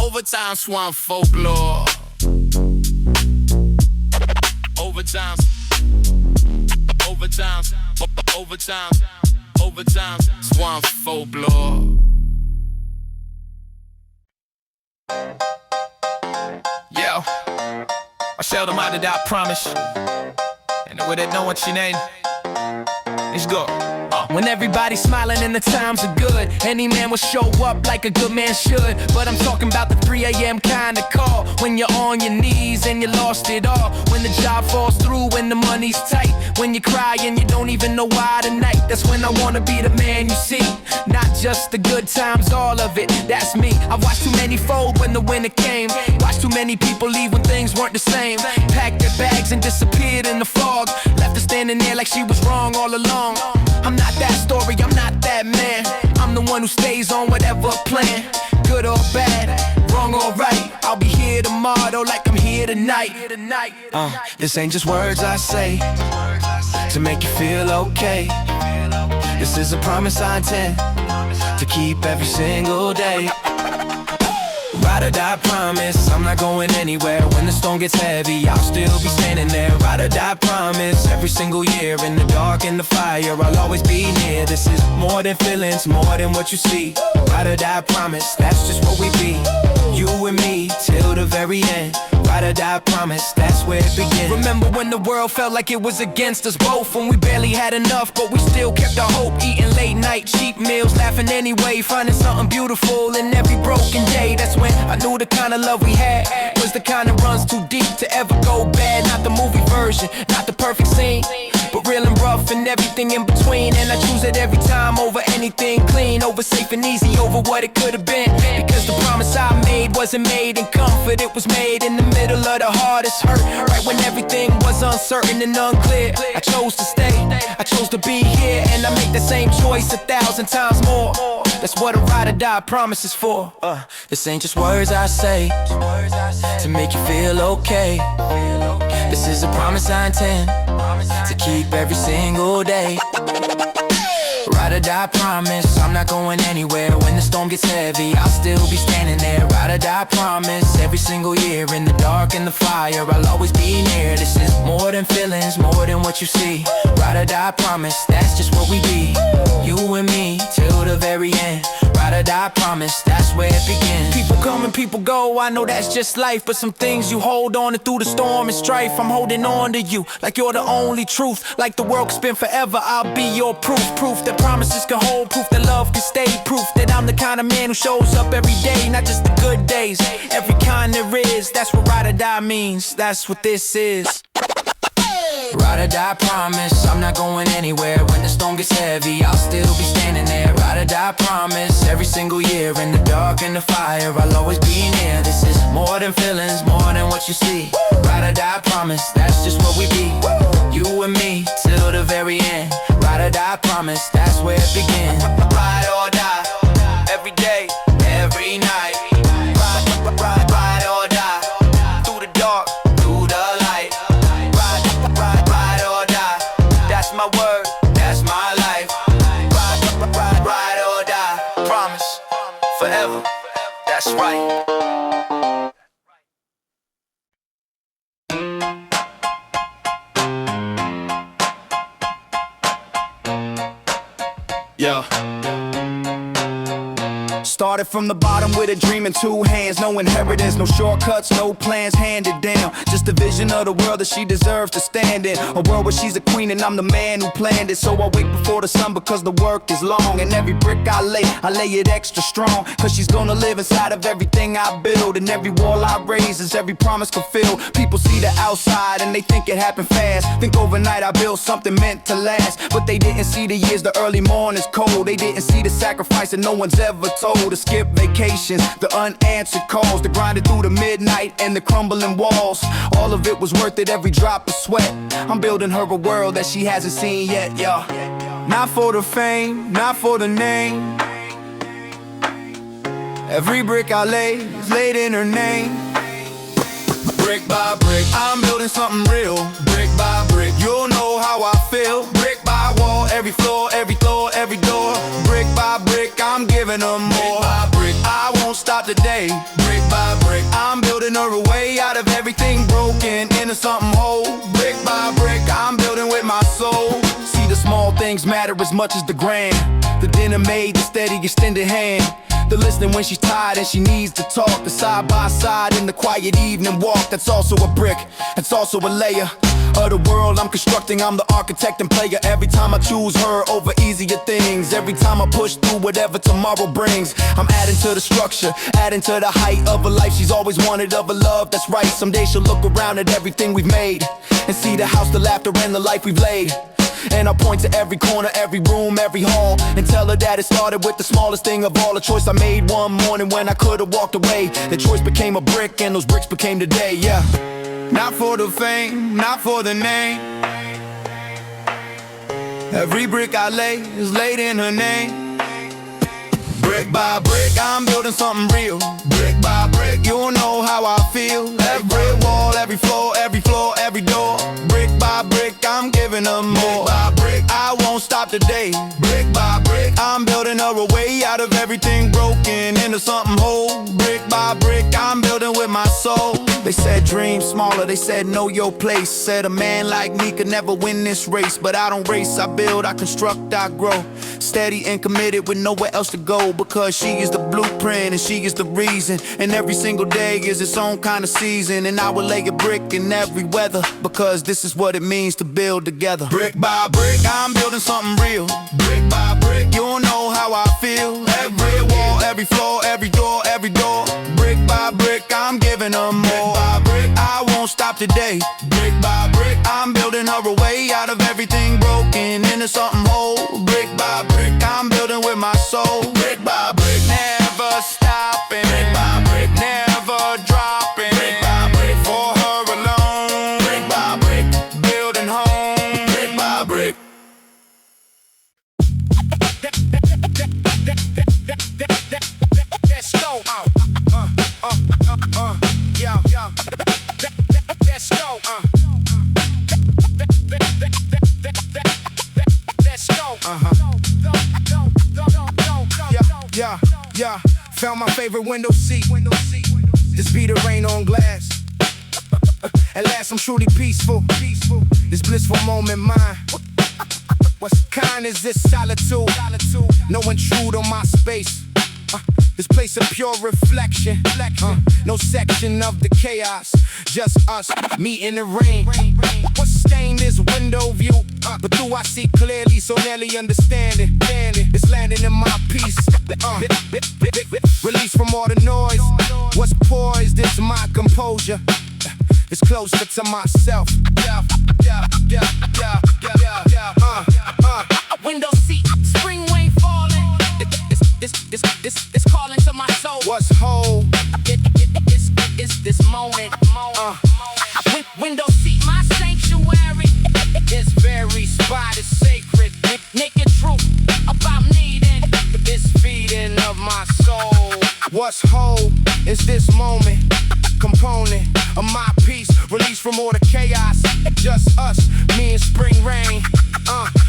Overtime swamp folklore. Overtime, overtime, overtime, overtime swamp folklore. Yo, I showed them how to die, promise. And with it, know what your name. Let's go. When everybody's smiling and the times are good, any man will show up like a good man should. But I'm talking about the 3 a.m. kind of call, when you're on your knees and you lost it all. When the job falls through, when the money's tight, when you cry and you don't even know why tonight. That's when I wanna be the man you see. Not just the good times, all of it, that's me. I've watched too many fold when the winter came. Watched too many people leave when things weren't the same. Packed their bags and disappeared in the fog. Left her standing there like she was wrong all along. I'm not that story, I'm not that man. I'm the one who stays on whatever plan. Good or bad, wrong or right, I'll be here tomorrow like I'm here tonight. This ain't just words I say to make you feel okay. This is a promise I intend to keep every single day. Ride or die promise, I'm not going anywhere. When the storm gets heavy, I'll still be standing there. Ride or die promise, every single year. In the dark, in the fire, I'll always be near. This is more than feelings, more than what you see. Ride or die promise, that's just what we be. You and me, till the very end. Ride or die promise, that's where it begins. Remember when the world felt like it was against us both, when we barely had enough, but we still kept our hope. Eating late night, cheap meals, laughing anyway, finding something beautiful in every broken day. That's when I knew the kind of love we had was the kind that runs too deep to ever go bad. Not the movie version, not the perfect scene, but real and rough and everything in between. And I choose it every time over anything clean, over safe and easy, over what it could have been. Because the promise I made wasn't made in comfort, it was made in the middle of the hardest hurt. Right when everything was uncertain and unclear, I chose to stay, I chose to be here. And I make the same choice 1,000 times more. That's what a ride or die promise is for. This ain't just words I say to make you feel okay. This is a promise I intend to keep every single day. Ride or die promise, I'm not going anywhere. When the storm gets heavy, I'll still be standing there. Ride or die promise, every single year. In the dark, in the fire, I'll always be near. This is more than feelings, more than what you see. Ride or die promise, that's just what we be. You and me, till the very end. Ride or die promise, that's where it begins. People come and people go, I know that's just life. But some things you hold on to through the storm and strife. I'm holding on to you like you're the only truth. Like the world can spin forever, I'll be your proof. Proof that promises can hold, proof that love can stay. Proof that I'm the kind of man who shows up every day, not just the good days, every kind there is. That's what ride or die means, that's what this is. Ride or die promise, I'm not going anywhere. When the storm gets heavy, I'll still be standing there. Ride or die promise, every single year. In the dark, in the fire, I'll always be near. This is more than feelings, more than what you see. Ride or die promise, that's just what we be. You and me, till the very end. Ride or die promise, that's where it begins. Ride or die, every day, every night. Ride or die, through the dark, through the light. Ride or die, that's my word, that's my life. Ride or die, promise, forever, that's right. Yo. Started from the bottom with a dream in two hands. No inheritance, no shortcuts, no plans handed down. Just a vision of the world that she deserves to stand in. A world where she's a queen and I'm the man who planned it. So I wake before the sun because the work is long. And every brick I lay it extra strong. Cause she's gonna live inside of everything I build. And every wall I raise is every promise fulfilled. People see the outside and they think it happened fast. Think overnight I built something meant to last. But they didn't see the years, the early mornings cold. They didn't see the sacrifice that no one's ever told. To skip vacations, the unanswered calls, the grinding through the midnight and the crumbling walls. All of it was worth it, every drop of sweat. I'm building her a world that she hasn't seen yet, yeah. Not for the fame, not for the name. Every brick I lay is laid in her name. Brick by brick, I'm building something real. Brick by brick, you'll know how I feel. Brick by wall, every floor, every door, every door. Brick by brick, I'm giving her more. Brick by brick, I won't stop today. Brick by brick, I'm building her a way out of everything broken into something whole. Brick by brick, I'm building with my soul. See, the small things matter as much as the grand. The dinner made, the steady extended hand. The listening when she's tired and she needs to talk. The side by side in the quiet evening walk. That's also a brick, that's also a layer of the world I'm constructing. I'm the architect and player. Every time I choose her over easier things. Every time I push through whatever tomorrow brings. I'm adding to the structure, adding to the height of a life she's always wanted, of a love that's right. Someday she'll look around at everything we've made and see the house, the laughter, and the life we've laid. And I'll point to every corner, every room, every hall, and tell her that it started with the smallest thing of all. A choice I made one morning when I could've walked away. The choice became a brick and those bricks became today, yeah. Not for the fame, not for the name. Every brick I lay is laid in her name. Brick by brick, I'm building something real. Brick by brick, you'll know how I feel. Every wall, every floor, every door. Brick by brick, I'm giving her more. Brick by brick, I won't stop today. Brick by brick, I'm building her a way out of everything broken into something whole. Brick by brick, I'm building with my soul. They said dream smaller, they said know your place. Said a man like me could never win this race. But I don't race, I build, I construct, I grow. Steady and committed with nowhere else to go. Because she is the blueprint and she is the reason. And every single day is its own kind of season. And I will lay a brick in every weather. Because this is what it means to build together. Brick by brick, I'm building something real. Brick by brick, you'll know how I feel. Every wall, every floor, every door, every door. Brick by brick, I'm giving her more. Brick by brick, I won't stop today. Brick by brick, I'm building her a way out of everything broken into something whole. Brick by brick, I'm building with my soul. Brick by brick, never stopping. Brick by brick, never dropping. Brick by brick, for her alone. Brick by brick, building home. Brick by brick. Let's go. Yo. Let's go. Let's go. Yeah. Found my favorite window seat. This be the rain on glass. At last I'm truly peaceful. This blissful moment mine. What kind is this solitude? No intrude on my space. This place a pure reflection. No section of the chaos. Just us, me in the rain. What stain this window view? But do I see clearly, so nearly understanding? It's landing in my peace. Release from all the noise. What's poised is my composure. It's closer to myself. Window seat, spring rain falling. This calling to my soul. What's whole? It's this moment. Window seat, my sanctuary. This very spot is sacred. Naked truth about needing this feeding of my soul. What's whole is this moment. Component of my peace, released from all the chaos. Just us, me and spring rain.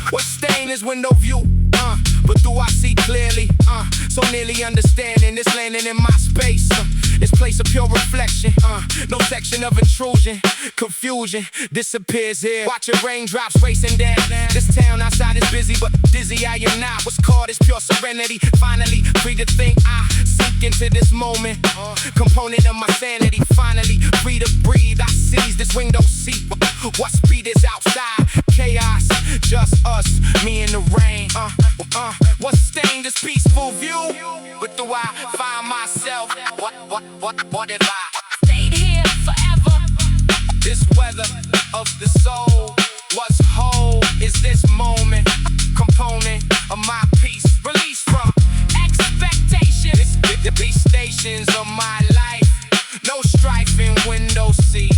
What stain is window view? But do I see clearly? So nearly understanding this landing in my space. This place a pure reflection. No section of intrusion. Confusion disappears here. Watching raindrops racing down. This town outside is busy, but dizzy I am not. What's called is pure serenity. Finally free to think. back into this moment. Component of my sanity, finally free to breathe. I seize this window seat. What speed is outside? Chaos, just us, me in the rain. What stained this peaceful view? But do I find myself? What if I stayed here forever? This weather of the soul. What's whole is this moment. Component of my peace. Release from expectations. These stations of my life. No strife in window seat.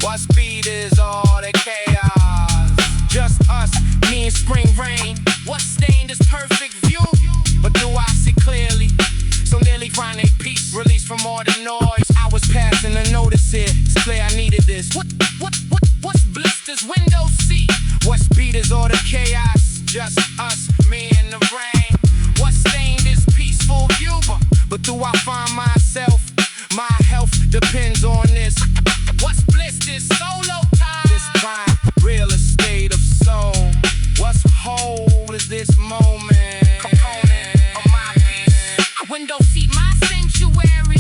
What speed is all the chaos? Just us, me and spring rain. What stained this perfect view? But do I see clearly? So nearly finding peace, release from all the noise. I was passing to notice it. It's clear I needed this. What's blisters window seat? What speed is all the chaos? Just us, me and the rain. What stained this peaceful view? But do I find myself? My health depends on this. What's bliss this solo time? This prime real estate of soul. What's whole is this moment. Component of my peace. Window seat, my sanctuary.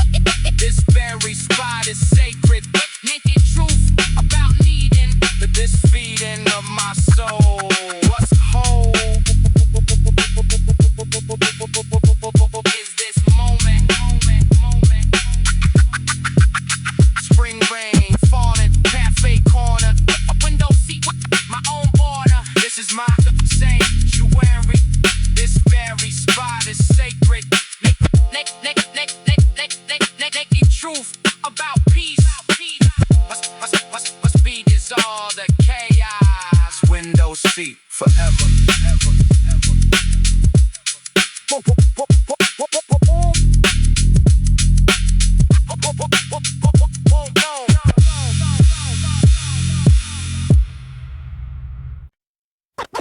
This very spot is sacred. Naked truth about needing this feeding of my soul. What's whole is this moment. Spring rain falling, cafe corner, window seat, my own border. This is my sanctuary. This very spot is sacred. Naked truth about peace. What speed is all the chaos? Window seat forever.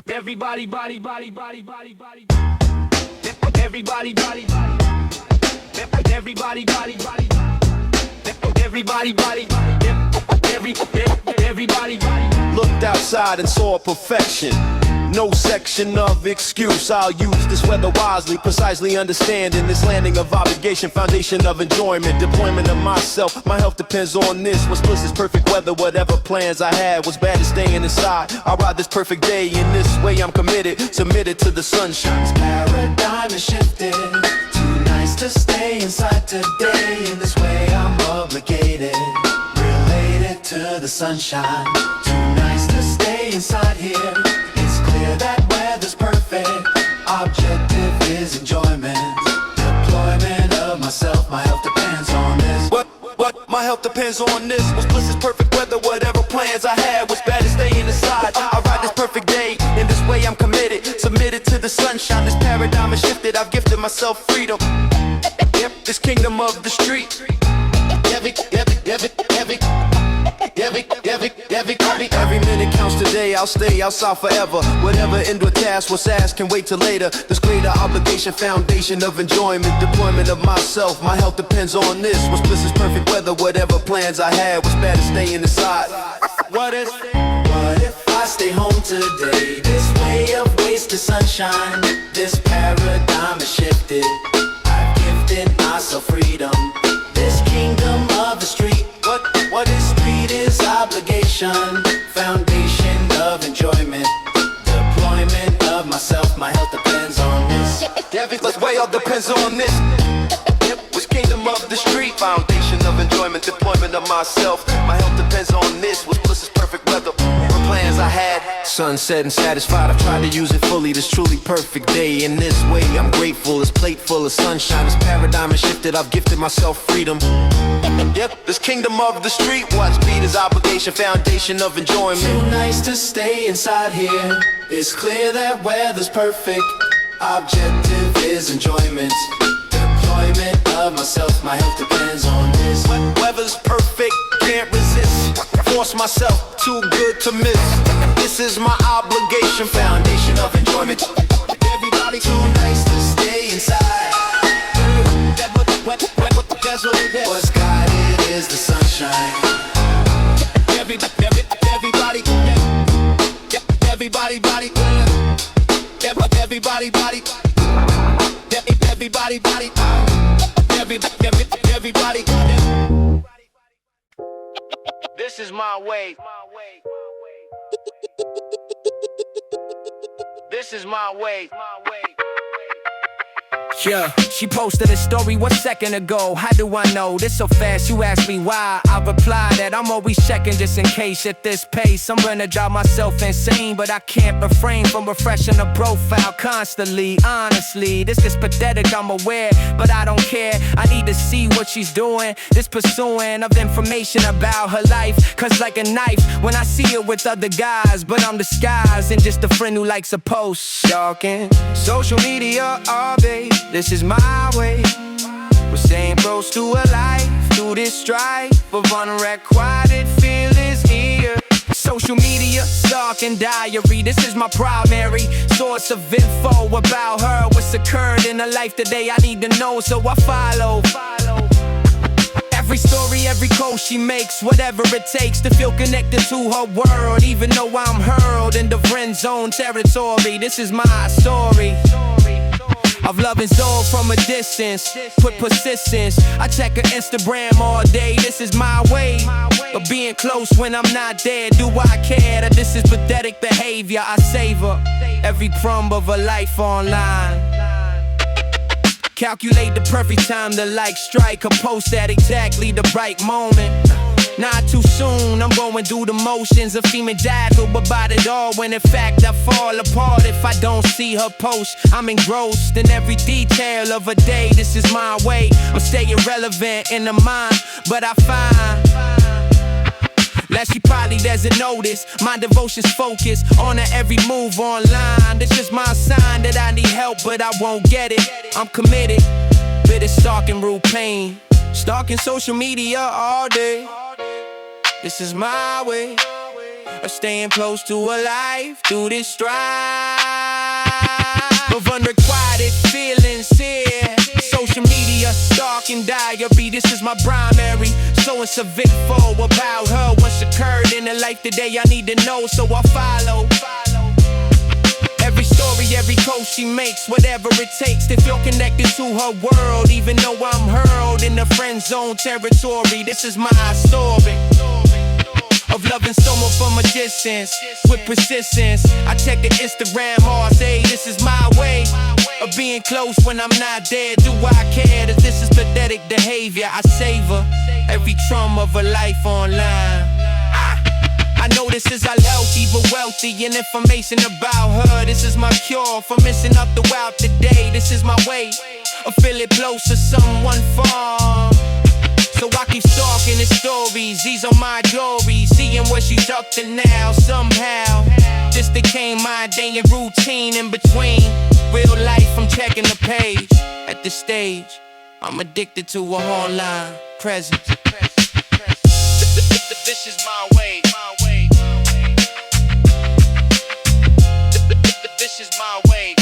Everybody, body, body, body, body, body. Everybody, body, body. Everybody, body, body. Everybody, body. Everybody, body. Looked outside and saw perfection. No section of excuse. I'll use this weather wisely, precisely understanding this landing of obligation, foundation of enjoyment, deployment of myself. My health depends on this. What's bliss is perfect weather. Whatever plans I had was bad as staying inside. I'll ride this perfect day in this way. I'm committed, submitted to the sunshine. This paradigm is shifted. Too nice to stay inside today. In this way I'm obligated, related to the sunshine. Too nice to stay inside here. It's clear that weather's perfect. Objective is enjoyment. Deployment of myself. My health depends on this. What? My health depends on this. What's bliss is perfect weather. Whatever plans I had was bad as staying inside. I'll ride this perfect day. In this way I'm committed, submitted to the sunshine. This paradigm is shifted. I've gifted myself freedom. Yep, this kingdom of the street. Every minute counts today. I'll stay outside forever. Whatever indoor task was asked can wait till later. This greater obligation, foundation of enjoyment, deployment of myself. My health depends on this. What's bliss is perfect weather. Whatever plans I had was bad as staying inside. What if I stay home today? This way of wasted sunshine. This paradigm is shifted. I've gifted myself freedom. This kingdom of the street. What is street is obligation. Foundation of enjoyment. Deployment of myself. My health depends on this. Let's way all depends on this. Which kingdom of the street? Foundation of enjoyment, deployment of myself. My health depends on this. What's bliss is perfect weather. Whatever plans I had, sunset and satisfied. I've tried to use it fully. This truly perfect day. In this way, I'm grateful. This plate full of sunshine. This paradigm is shifted. I've gifted myself freedom. Yep, this kingdom of the street. What speed is obligation, foundation of enjoyment. Too nice to stay inside here. It's clear that weather's perfect. Objective is enjoyment. Deployment of myself. My health depends on this. Weather's perfect, can't resist. Force myself, too good to miss. This is my obligation, Foundation of enjoyment. everybody. Too nice to stay inside. What's guided is the sunshine. Everybody, everybody, body, everybody, body. everybody. This is my way. This is my way. Yeah, she posted a story 1 second ago. How do I know? This so fast, you ask me why. I reply that I'm always checking just in case. At this pace, I'm gonna drive myself insane, but I can't refrain from refreshing her profile constantly. Honestly, this is pathetic, I'm aware, but I don't care. I need to see what she's doing. This pursuing of information about her life, cause like a knife when I see her with other guys, but I'm disguised and just a friend who likes a post. Stalking social media all day. This is my way. We're staying close to a life through this strife of unrequited feelings here. Social media, stalking diary. This is my primary source of info about her. What's occurred in her life today I need to know, so I follow. Every story, every quote she makes, whatever it takes to feel connected to her world. Even though I'm hurled into friend zone territory, this is my story of loving Zoe from a distance, put persistence. I check her Instagram all day, this is my way of being close when I'm not there. Do I care that this is pathetic behavior? I savor every crumb of a life online. Calculate the perfect time to like, strike, or post at exactly the right moment. Not too soon, I'm going through the motions of feeling dazzled about it all, when in fact I fall apart if I don't see her post. I'm engrossed in every detail of a day, this is my way. I'm staying relevant in the mind, but I find that she probably doesn't notice my devotion's focus on her every move online. This is my sign that I need help, but I won't get it. I'm committed, bitter stalking root pain, stalking social media all day. This is my way of staying close to a life through this strife of unrequited feelings here. Social media, stalking diary. This is my primary source of info about her. What's occurred in her life today I need to know, so I follow. Every story, every quote she makes, whatever it takes to feel connected to her world. Even though I'm hurled in the friend zone territory, this is my story of loving someone from a distance with persistence. I check the Instagram all day, this is my way of being close when I'm not there. Do I care that this is pathetic behavior? I savor every trauma of a life online. I know this is unhealthy but wealthy, and information about her. This is my cure for missing up throughout the day. This is my way of feeling close to someone far. So I keep stalking his stories, these are my glories. Seeing what she's up to now, somehow just became my day and routine. In between real life, I'm checking the page. At this stage, I'm addicted to a online presence. This is my way. This is my way.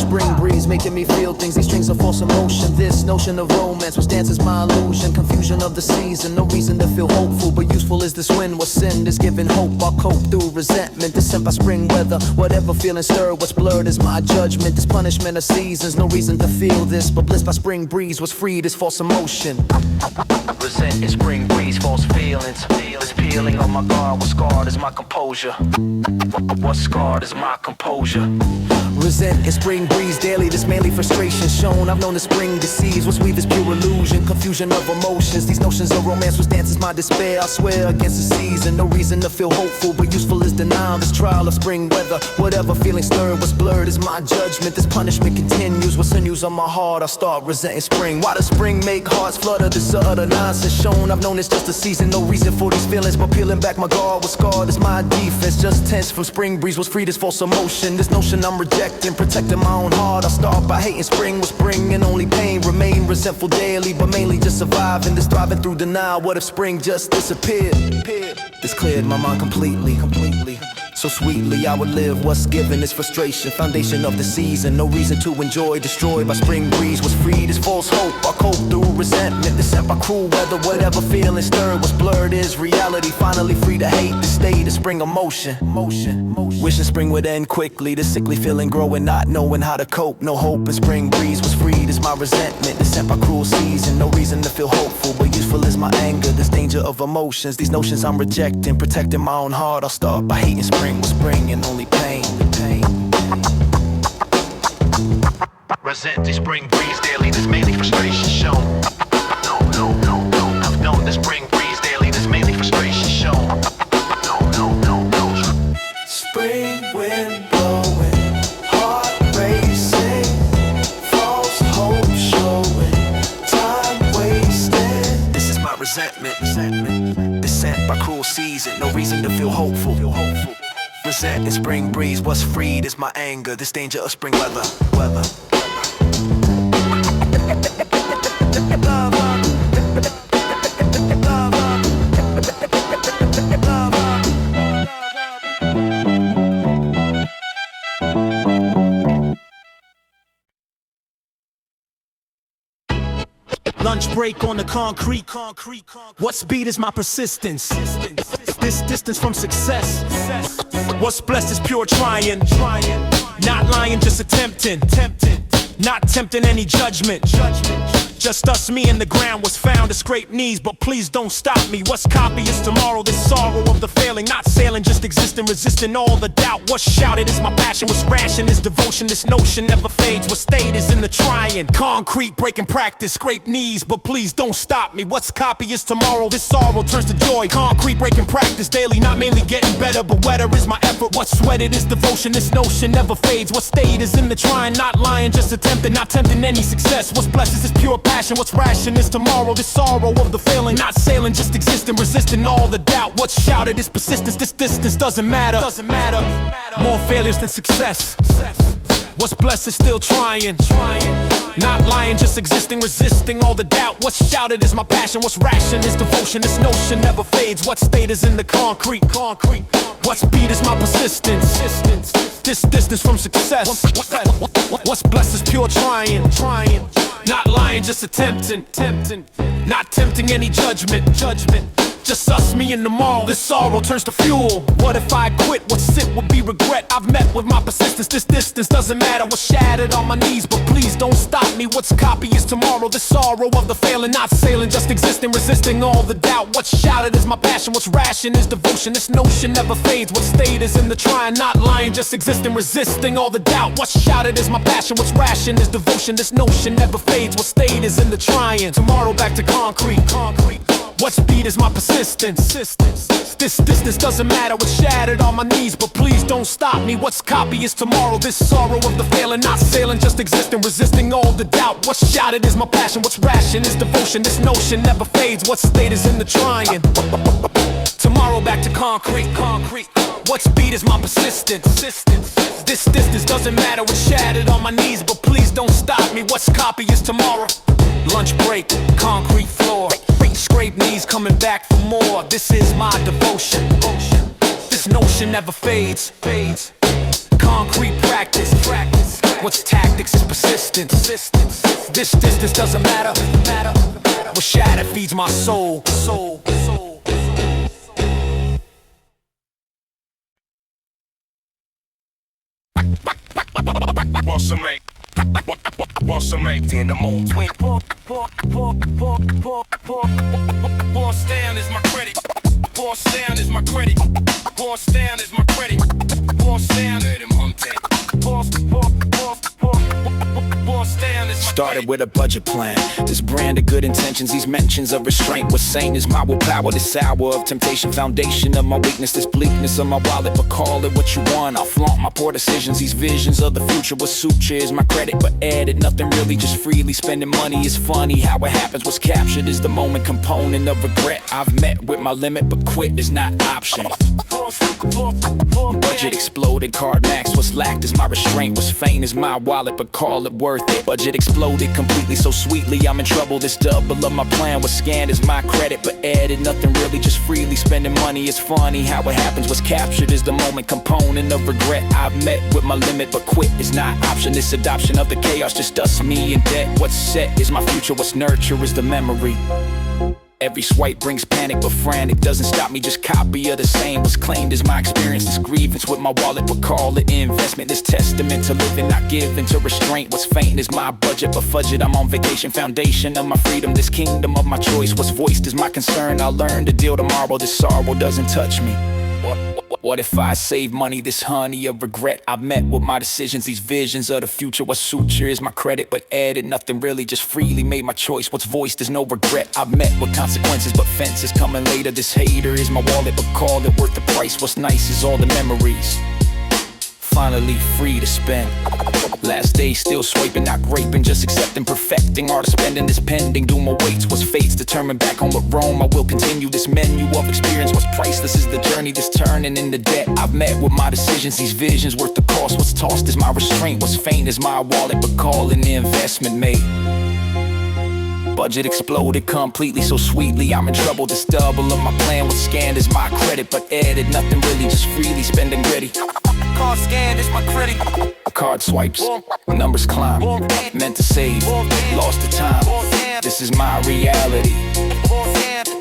Spring breeze making me feel things, these strings of false emotion. This notion of romance, which dances my illusion. Confusion of the season, no reason to feel hopeful, but useful is this wind. What's sin is giving hope, I'll cope through resentment. This sent by spring weather, whatever feeling stirred. What's blurred is my judgment, this punishment of seasons. No reason to feel this, but bliss by spring breeze was freed is false emotion. Resent is spring breeze, false feelings. This peeling on my guard, what's scarred is my composure. What's scarred is my composure. Resent is spring breeze daily, this mainly frustration shown. I've known the spring deceives, what's weave is pure illusion. Confusion of emotions, these notions of romance which dances my despair. I swear against the season, no reason to feel hopeful, but useful is denial. This trial of spring weather, whatever feeling stirred, what's blurred is my judgment. This punishment continues, what's sinews on my heart, I start resenting spring. Why does spring make hearts flutter? This utter nonsense shown. I've known it's just a season, no reason for these feelings, but peeling back my guard, what's scarred is my defense. Just tense from spring breeze, was free this false emotion. This notion I'm rejecting, protecting my own heart. I start by hating spring was spring and only pain. Remain resentful daily, but mainly just surviving. This thriving through denial. What if spring just disappeared? This cleared my mind completely. So sweetly I would live, what's given is frustration. Foundation of the season, no reason to enjoy. Destroyed by spring breeze, was freed is false hope. I cope through resentment, descent by cruel weather. Whatever feeling stirred was blurred is reality. Finally free to hate, the state of spring emotion. Wishing spring would end quickly, the sickly feeling growing, not knowing how to cope. No hope in spring breeze, was freed is my resentment. Descent by cruel season, no reason to feel hopeful, but useful is my anger. This danger of emotions, these notions I'm rejecting. Protecting my own heart, I'll start by hating spring. Was bringing only pain. Resent the spring breeze daily, this mainly frustration shown. No, I've known the spring breeze daily, this mainly frustration shown. No. Spring wind blowing, heart racing, false hope showing, time wasted. This is my resentment. Descent by cruel season, no reason to feel hopeful. Resent in spring breeze, what's freed is my anger. This danger of spring weather. Lunch break on the concrete. What speed is my persistence? This distance from success. What's blessed is pure trying. Not lying, just attempting. Not tempting any judgment. Just us, me, and the ground was found to scrape knees, but please don't stop me. What's copy is tomorrow, this sorrow of the failing. Not sailing, just existing, resisting all the doubt. What's shouted is my passion, what's ration is devotion. This notion never fades, what stayed is in the trying. Concrete breaking practice, scrape knees, but please don't stop me. What's copy is tomorrow, this sorrow turns to joy. Concrete breaking practice daily, not mainly getting better, but wetter is my effort. What's sweated is devotion, this notion never fades. What stayed is in the trying, not lying, just attempting, not tempting any success. What's blessed is this pure passion, what's ration is tomorrow, this sorrow of the failing. Not sailing, just existing, resisting all the doubt. What's shouted is persistence, this distance doesn't matter. More failures than success. What's blessed is still trying. Not lying, just existing, resisting all the doubt. What's shouted is my passion, what's ration is devotion. This notion never fades, what state is in the concrete. What speed is my persistence. This distance from success. What's blessed is pure trying. Not lying, just attempting. Not tempting any judgment. Just us, me, and tomorrow. This sorrow turns to fuel. What if I quit? What's sit would be regret. I've met with my persistence. This distance doesn't matter. What's shattered on my knees, but please don't stop me. What's copy is tomorrow. The sorrow of the failing, not sailing, just existing, resisting all the doubt. What's shouted is my passion. What's ration is devotion. This notion never fades. What stayed is in the trying, not lying, just existing, resisting all the doubt. What's shouted is my passion. What's ration is devotion. This notion never fades. What stayed is in the trying. Tomorrow back to concrete. What speed is my persistence? This distance doesn't matter. What's shattered on my knees, but please don't stop me. What's copy is tomorrow. This sorrow of the failing, not sailing, just existing, resisting all the doubt. What's shouted is my passion. What's ration is devotion. This notion never fades. What state is in the trying? Tomorrow back to concrete. What speed is my persistence? This distance doesn't matter. What's shattered on my knees, but please don't stop me. What's copy is tomorrow. Lunch break, concrete floor. Scrape knees, coming back for more. This is my devotion. This notion never fades. Concrete practice. What's tactics is persistence. This distance doesn't matter. What shattered feeds my soul. What's make in the mold? Boss down is my credit. Boss down is my credit. Boss down is my credit. Boss down. Started with a budget plan. This brand of good intentions, these mentions of restraint. What's sane is my willpower. This hour of temptation, foundation of my weakness. This bleakness of my wallet, but call it what you want. I'll flaunt my poor decisions. These visions of the future. What suture is my credit, but added nothing really. Just freely spending money is funny. How it happens, what's captured is the moment component of regret. I've met with my limit, but quit is not option. Budget exploded, card max. What's lacked is my restraint. What's faint is my wallet, but call it worth it. Budget exploded completely, so sweetly I'm in trouble. This double of my plan was scanned as my credit, but added nothing really, just freely spending money. It's funny how it happens. What's captured is the moment component of regret. I've met with my limit, but quit is not option. This adoption of the chaos, just us, me, and debt. What's set is my future. What's nurture is the memory. Every swipe brings panic, but frantic doesn't stop me, just copy of the same. What's claimed is my experience, this grievance with my wallet, but call it investment. This testament to living, not giving to restraint. What's faint is my budget, but fudge it, I'm on vacation. Foundation of my freedom, this kingdom of my choice. What's voiced is my concern, I'll learn to deal tomorrow. This sorrow doesn't touch me. What if I save money, this honey of regret? I've met with my decisions, these visions of the future. What suture is my credit, but added nothing really, just freely made my choice. What's voiced is no regret. I've met with consequences, but fences coming later. This hater is my wallet, but call it worth the price. What's nice is all the memories. Finally free to spend. Last day still swiping, not graping, just accepting, perfecting. Art of spending is pending, doom awaits. What's fate's determined, back home with Rome I will continue this menu of experience. What's priceless is the journey, this turning into debt. I've met with my decisions, these visions worth the cost. What's tossed is my restraint, what's faint is my wallet, but calling the investment made. Budget exploded completely, so sweetly I'm in trouble. This double of my plan was scanned as my credit, but added nothing really, just freely spending gritty. Card scanned is my credit. Card swipes, numbers climb, meant to save, lost the time. This is my reality.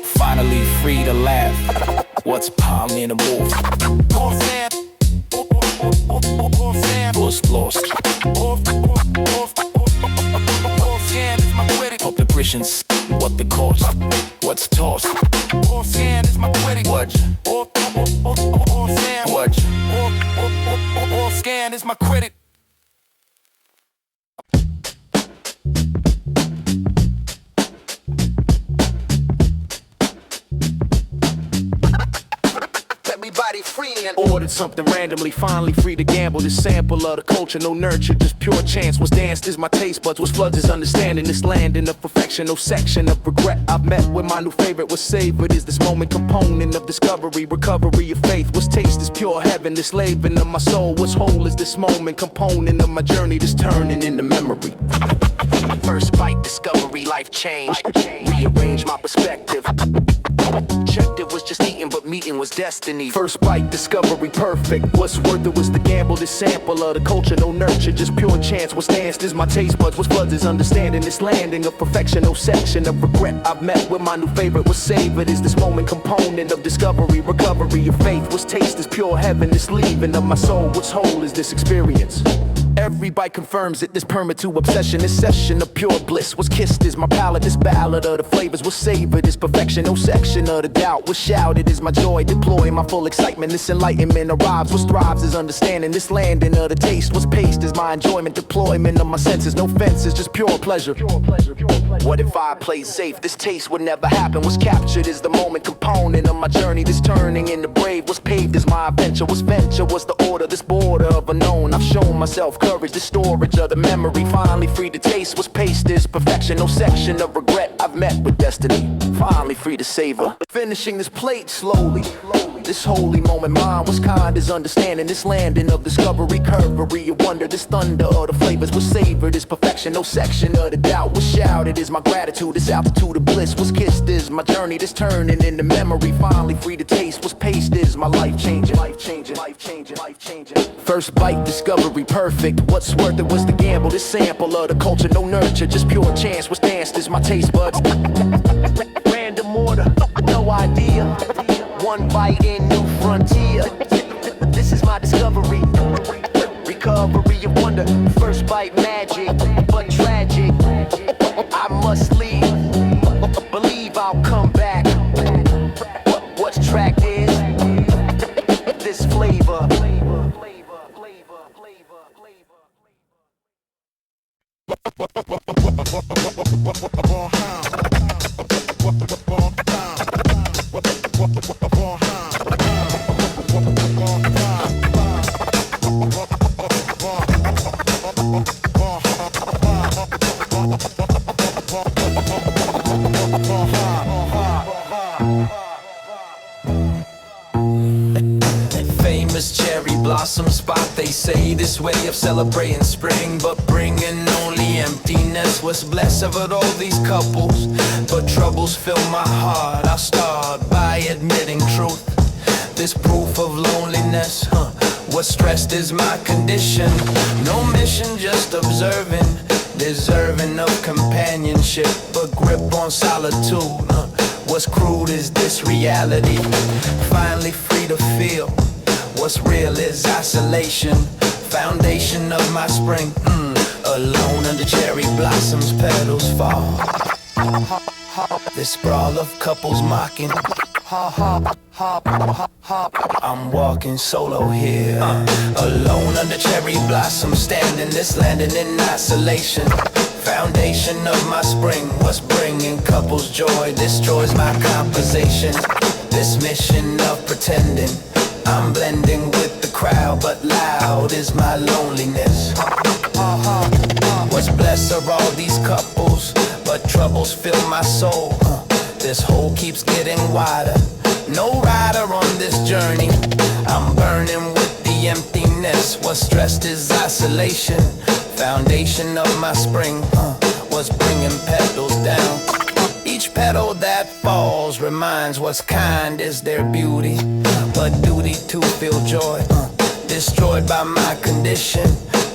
Finally free to laugh. What's piling a move? What's lost? Hope the Christians, what the cost? What's tossed? What? Scan is my credit. Everybody free and ordered something randomly, finally free to gamble. This sample of the culture, no nurture, just pure chance. What's danced is my taste buds, what's floods is understanding. This landing of perfection, no section of regret. I've met with my new favorite, what's savored is this moment component of discovery, recovery of faith. What's taste is pure heaven, this laboring of my soul. What's whole is this moment component of my journey, this turning into memory. First bite, discovery, life change. Rearrange my perspective. Checked it was just eating, but meeting was destiny. First bite, discovery, perfect. What's worth it was the gamble, this sample of the culture, no nurture, just pure chance. What's danced is my taste buds, what's floods is understanding. This landing of perfection, no section of regret. I've met with my new favorite, what's savored is this moment component of discovery, recovery of faith. What's taste is pure heaven, this leaving of my soul. What's whole is this experience. Every bite confirms it, this permit to obsession, this session of pure bliss. What's kissed is my palate, this ballad of the flavors. What's savored is perfection, no section of the doubt. What's shouted is my joy, deploy my full excitement. This enlightenment arrives, what thrives is understanding. This landing of the taste, what's paced is my enjoyment, deployment of my senses. No fences, just pure pleasure. What if I play safe? This taste would never happen. What's captured is the moment component of my journey, this turning into brave. What's paved is my adventure, what's venture, what's the order, this border of unknown. I've shown myself courage, the storage of the memory, finally free to taste. What's paced is perfection, no section of regret. I've met with destiny, finally free to savor. Finishing this plate slowly, this holy moment mine. What's kind is understanding, this landing of discovery, curvery of wonder, this thunder of the flavors. What's savored is perfection, no section of the doubt. What's shouted is my gratitude, this altitude of bliss. What's kissed is my journey, this turning into memory, finally free to taste. What's paced is my life changing, life changing, life changing, life changing. First bite, discovery, perfect. What's worth it was the gamble, this sample of the culture, no nurture, just pure chance. What's danced is my taste buds. Random order, no idea. One bite in new frontier. This is my discovery, recovery of wonder. First bite magic, but tragic. I must leave, believe I'll come back. What's tracked is this flavor. blossom spot. They say this way of celebrating spring, but bringing only emptiness. Was blessed of all these couples, but troubles fill my heart. I'll start by admitting truth. This proof of loneliness, what stressed is my condition. No mission, just observing, deserving of companionship, but grip on solitude. What's crude is this reality. Finally free to feel. What's real is isolation. Foundation of my spring. Alone under cherry blossoms, petals fall. This sprawl of couples mocking. I'm walking solo here. Alone under cherry blossoms, standing this landing in isolation. Foundation of my spring, what's bringing couples joy, destroys my composition. This mission of pretending, I'm blending with the crowd, but loud is my loneliness. What's blessed are all these couples, but troubles fill my soul. This hole keeps getting wider. No rider on this journey. I'm burning with the emptiness. What's stressed is isolation. Foundation of my spring, what's bringing petals down. Each petal that falls reminds what's kind is their beauty, but duty to feel joy, destroyed by my condition.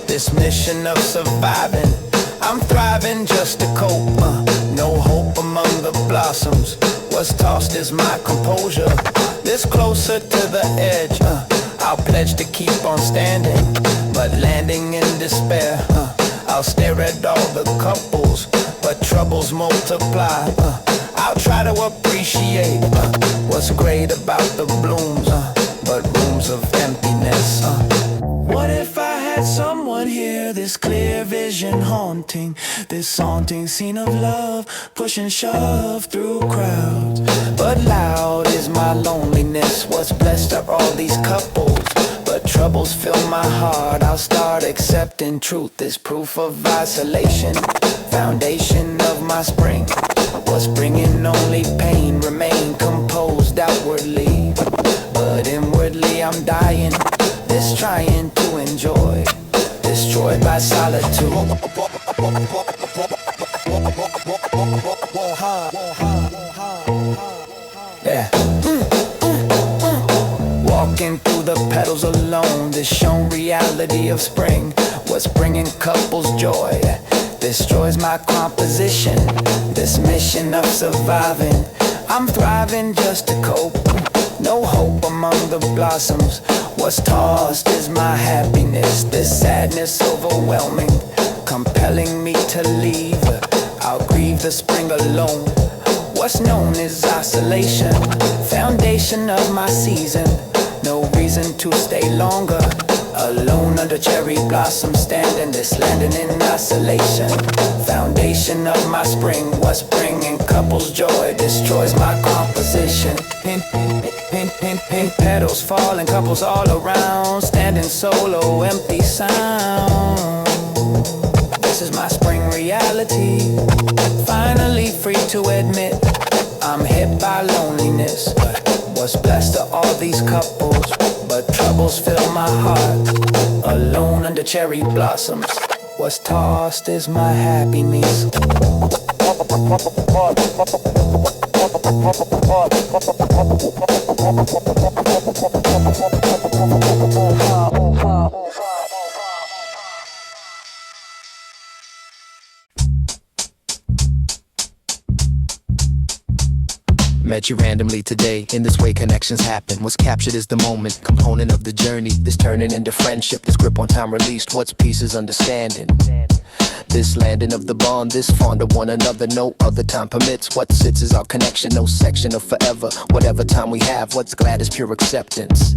This mission of surviving, I'm thriving just to cope. No hope among the blossoms. What's tossed is my composure. This closer to the edge, I'll pledge to keep on standing, but landing in despair. I'll stare at all the couples, but troubles multiply. I'll try to appreciate what's great about the blooms, but rooms of emptiness. What if I had someone here, this clear vision haunting, this haunting scene of love, push and shove through crowds. But loud is my loneliness, what's blessed are all these couples, but troubles fill my heart. I'll start accepting truth, this proof of isolation. Foundation of my spring, what's bringing only pain, remain composed outwardly, but inwardly I'm dying. This trying to enjoy, destroyed by solitude. Yeah. Walking through the petals alone, this shown reality of spring, what's bringing couples joy, destroys my composition. This mission of surviving, I'm thriving just to cope. No hope among the blossoms. What's tossed is my happiness. This sadness overwhelming, compelling me to leave. I'll grieve the spring alone. What's known is isolation. Foundation of my season. No reason to stay longer. Alone under cherry blossoms, standing this landing in isolation. Foundation of my spring, what's bringing couples joy, destroys my composition. Pink petals falling, couples all around, standing solo, empty sound. This is my spring reality. Finally free to admit I'm hit by loneliness. What's blessed are all these couples, but troubles fill my heart. Alone under cherry blossoms, what's tossed is my happiness. Met you randomly today, in this way connections happen. What's captured is the moment, component of the journey. This turning into friendship, this grip on time released. What's peace is understanding. This landing of the bond, this fond of one another, no other time permits. What sits is our connection, no section of forever. Whatever time we have, what's glad is pure acceptance.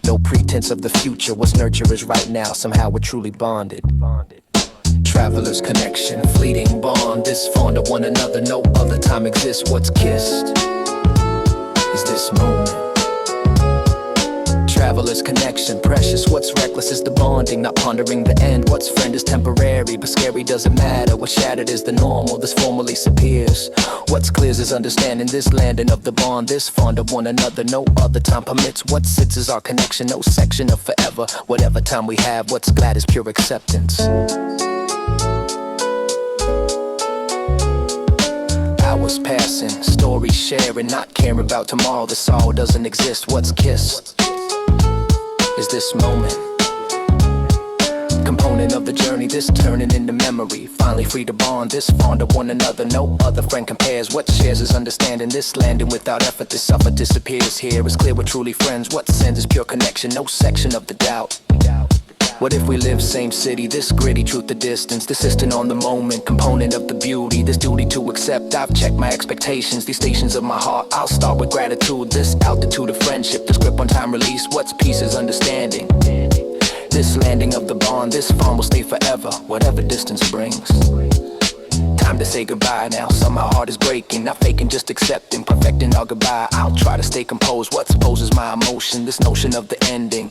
No pretense of the future, what's nurture is right now. Somehow we're truly bonded. Traveler's connection, fleeting bond, this fond of one another, no other time exists. What's kissed is this moment. traveler's connection. Precious, what's reckless is the bonding, not pondering the end. What's friend is temporary, but scary doesn't matter. What's shattered is the normal, this formally disappears. What's clear is understanding this landing of the bond. This fond of one another, no other time permits. What sits is our connection, no section of forever. Whatever time we have, what's glad is pure acceptance. Hours passing, stories sharing, not caring about tomorrow. This all doesn't exist. What's kissed is this moment, component of the journey, this turning into memory. Finally free to bond, this fond of one another, no other friend compares. What shares is understanding, this landing without effort. This suffer disappears here, it's clear we're truly friends. What sends is pure connection, no section of the doubt. What if we live same city, this gritty truth the distance, this instant on the moment, component of the beauty, this duty to accept. I've checked my expectations, these stations of my heart. I'll start with gratitude, this altitude of friendship, this grip on time release. What's peace is understanding, this landing of the bond, this farm will stay forever, whatever distance brings. Time to say goodbye now, somehow heart is breaking, not faking, just accepting, perfecting our goodbye. I'll try to stay composed, what supposes my emotion, this notion of the ending.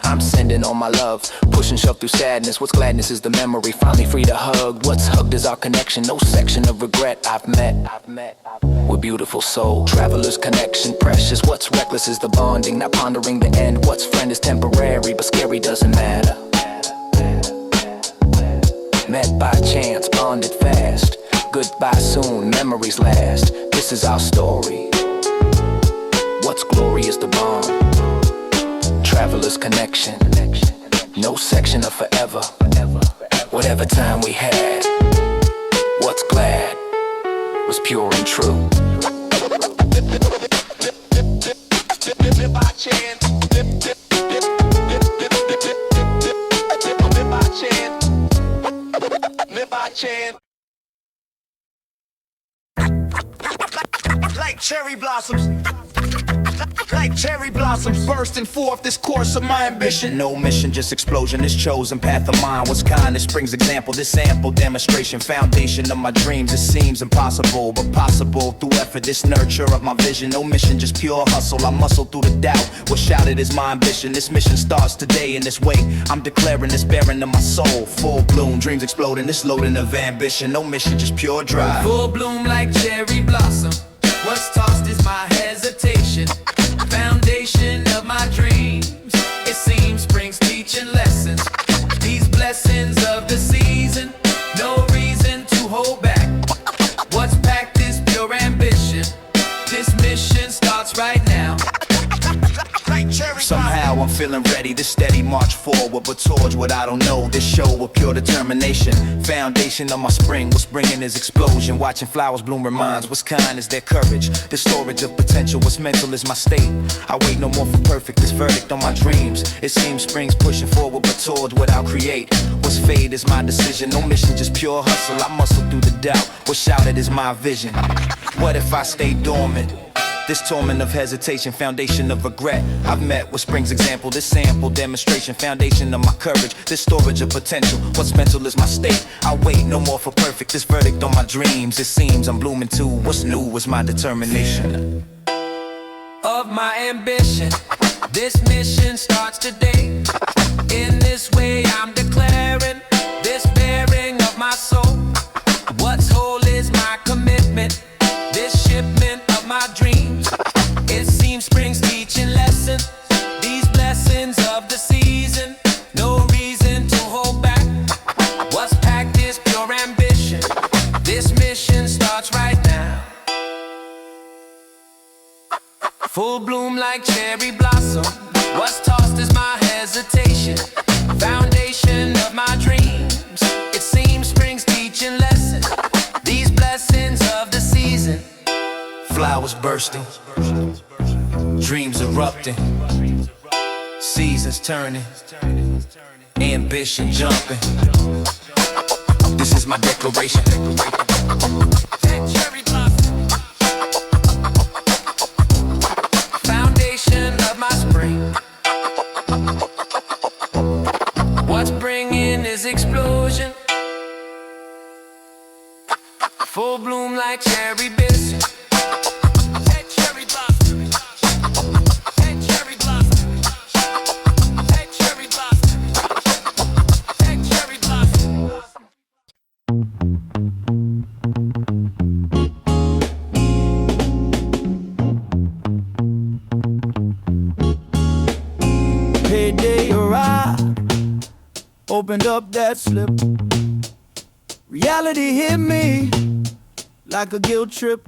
I'm sending all my love, push and shove through sadness. What's gladness is the memory, finally free to hug. What's hugged is our connection, no section of regret. I've met, we're beautiful soul, traveler's connection, precious. What's reckless is the bonding, not pondering the end. What's friend is temporary, but scary doesn't matter. Met by chance, bonded fast, goodbye soon, memories last. This is our story, what's glory is the bond, traveler's connection, no section of forever. Whatever time we had, what's glad was pure and true. Like cherry blossoms, like cherry blossoms bursting forth this course of my ambition. No mission, just explosion, this chosen path of mine. What's kind, this brings example, this ample demonstration. Foundation of my dreams, it seems impossible, but possible through effort, this nurture of my vision. No mission, just pure hustle, I muscle through the doubt. What's shouted is my ambition, this mission starts today in this way. I'm declaring this bearing of my soul, full bloom, dreams exploding, this loading of ambition. No mission, just pure drive. Full bloom like cherry blossom. What's tossed is my hesitation. Foundation of my dreams. It seems spring's teaching lessons. These blessings of the season. No reason to hold back. What's packed is pure ambition. This mission starts right now. Somehow I'm feeling ready to steady march forward, but towards what I don't know. This show with pure determination. Foundation of my spring, what's bringing is explosion. Watching flowers bloom reminds what's kind is their courage. The storage of potential, what's mental is my state. I wait no more for perfect, this verdict on my dreams. It seems spring's pushing forward, but towards what I'll create. What's fate is my decision, no mission, just pure hustle. I muscle through the doubt, what's shouted is my vision. What if I stay dormant? This torment of hesitation, foundation of regret. I've met what springs example, this sample demonstration. Foundation of my courage, this storage of potential. What's mental is my state. I wait no more for perfect, this verdict on my dreams. It seems I'm blooming too, what's new is my determination. Of my ambition, this mission starts today. In this way I'm declaring this bearing of my soul. What's whole is my commitment, this shipment of my dreams. It seems spring's teaching lessons, these blessings of the season. No reason to hold back. What's packed is pure ambition. This mission starts right now. Full bloom like cherry blossom. What's tossed is my hesitation. Foundation of my dreams. It seems spring's teaching lessons, these blessings of the season. Flowers bursting, dreams erupting, seasons turning, ambition jumping. This is my declaration. Foundation of my spring. What's bringing is explosion. Full bloom like cherry blossom. Cherry blossom. Cherry blossom. up that slip. Reality hit me like a guilt trip.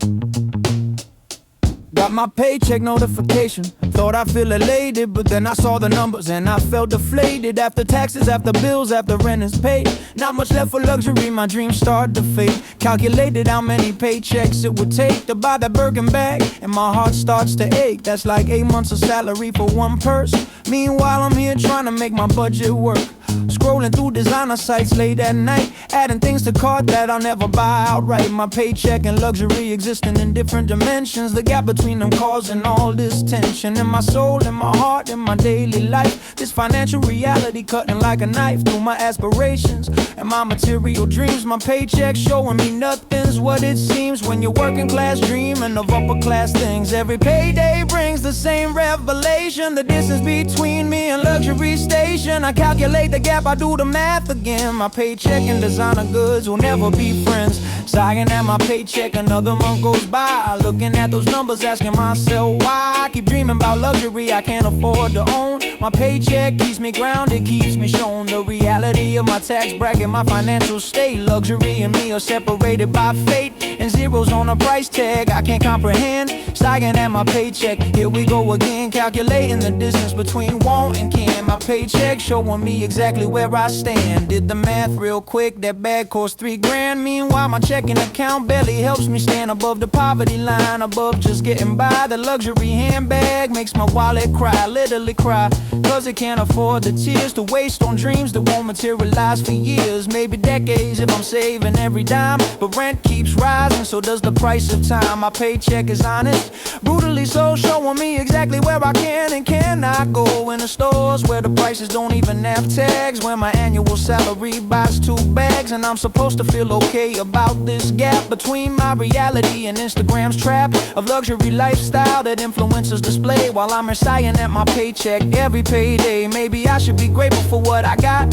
Got my paycheck notification. Thought I feel elated, but then I saw the numbers and I felt deflated. After taxes, after bills, after rent is paid, not much left for luxury, my dreams start to fade. Calculated how many paychecks it would take to buy that Birkin bag, and my heart starts to ache. That's like 8 months of salary for one purse. Meanwhile, I'm here trying to make my budget work. Scrolling through designer sites late at night, adding things to cart that I'll never buy outright. My paycheck and luxury existing in different dimensions. The gap between them causing all this tension in my soul, in my heart, in my daily life. This financial reality cutting like a knife through my aspirations and my material dreams. My paycheck showing me nothing's what it seems when you're working class dreaming of upper class things. Every payday brings the same revelation. The distance between me and luxury station. I calculate the gap, I do the math again. My paycheck and designer goods will never be friends. Sighing at my paycheck, another month goes by. Looking at those numbers, asking myself why. I keep dreaming about luxury I can't afford to own. My paycheck keeps me grounded, keeps me shown the reality of my tax bracket, my financial state. Luxury and me are separated by fate, and zeros on a price tag I can't comprehend. Sighing at my paycheck, here we go again. Calculating the distance between want and can. My paycheck showing me exactly where I stand. Did the math real quick, that bag cost $3 grand. Meanwhile, my checking account barely helps me stand above the poverty line, above just getting by. The luxury handbag makes my wallet cry, literally cry, cause it can't afford the tears to waste on dreams that won't materialize for years, maybe decades if I'm saving every dime. But rent keeps rising, so does the price of time. My paycheck is honest, brutally so, showing me exactly where I can and cannot go. In the stores where the prices don't even have tags, when my annual salary buys 2 bags. And I'm supposed to feel okay about this gap between my reality and Instagram's trap of luxury lifestyle that influencers display, while I'm sighing at my paycheck every payday. Maybe I should be grateful for what I got,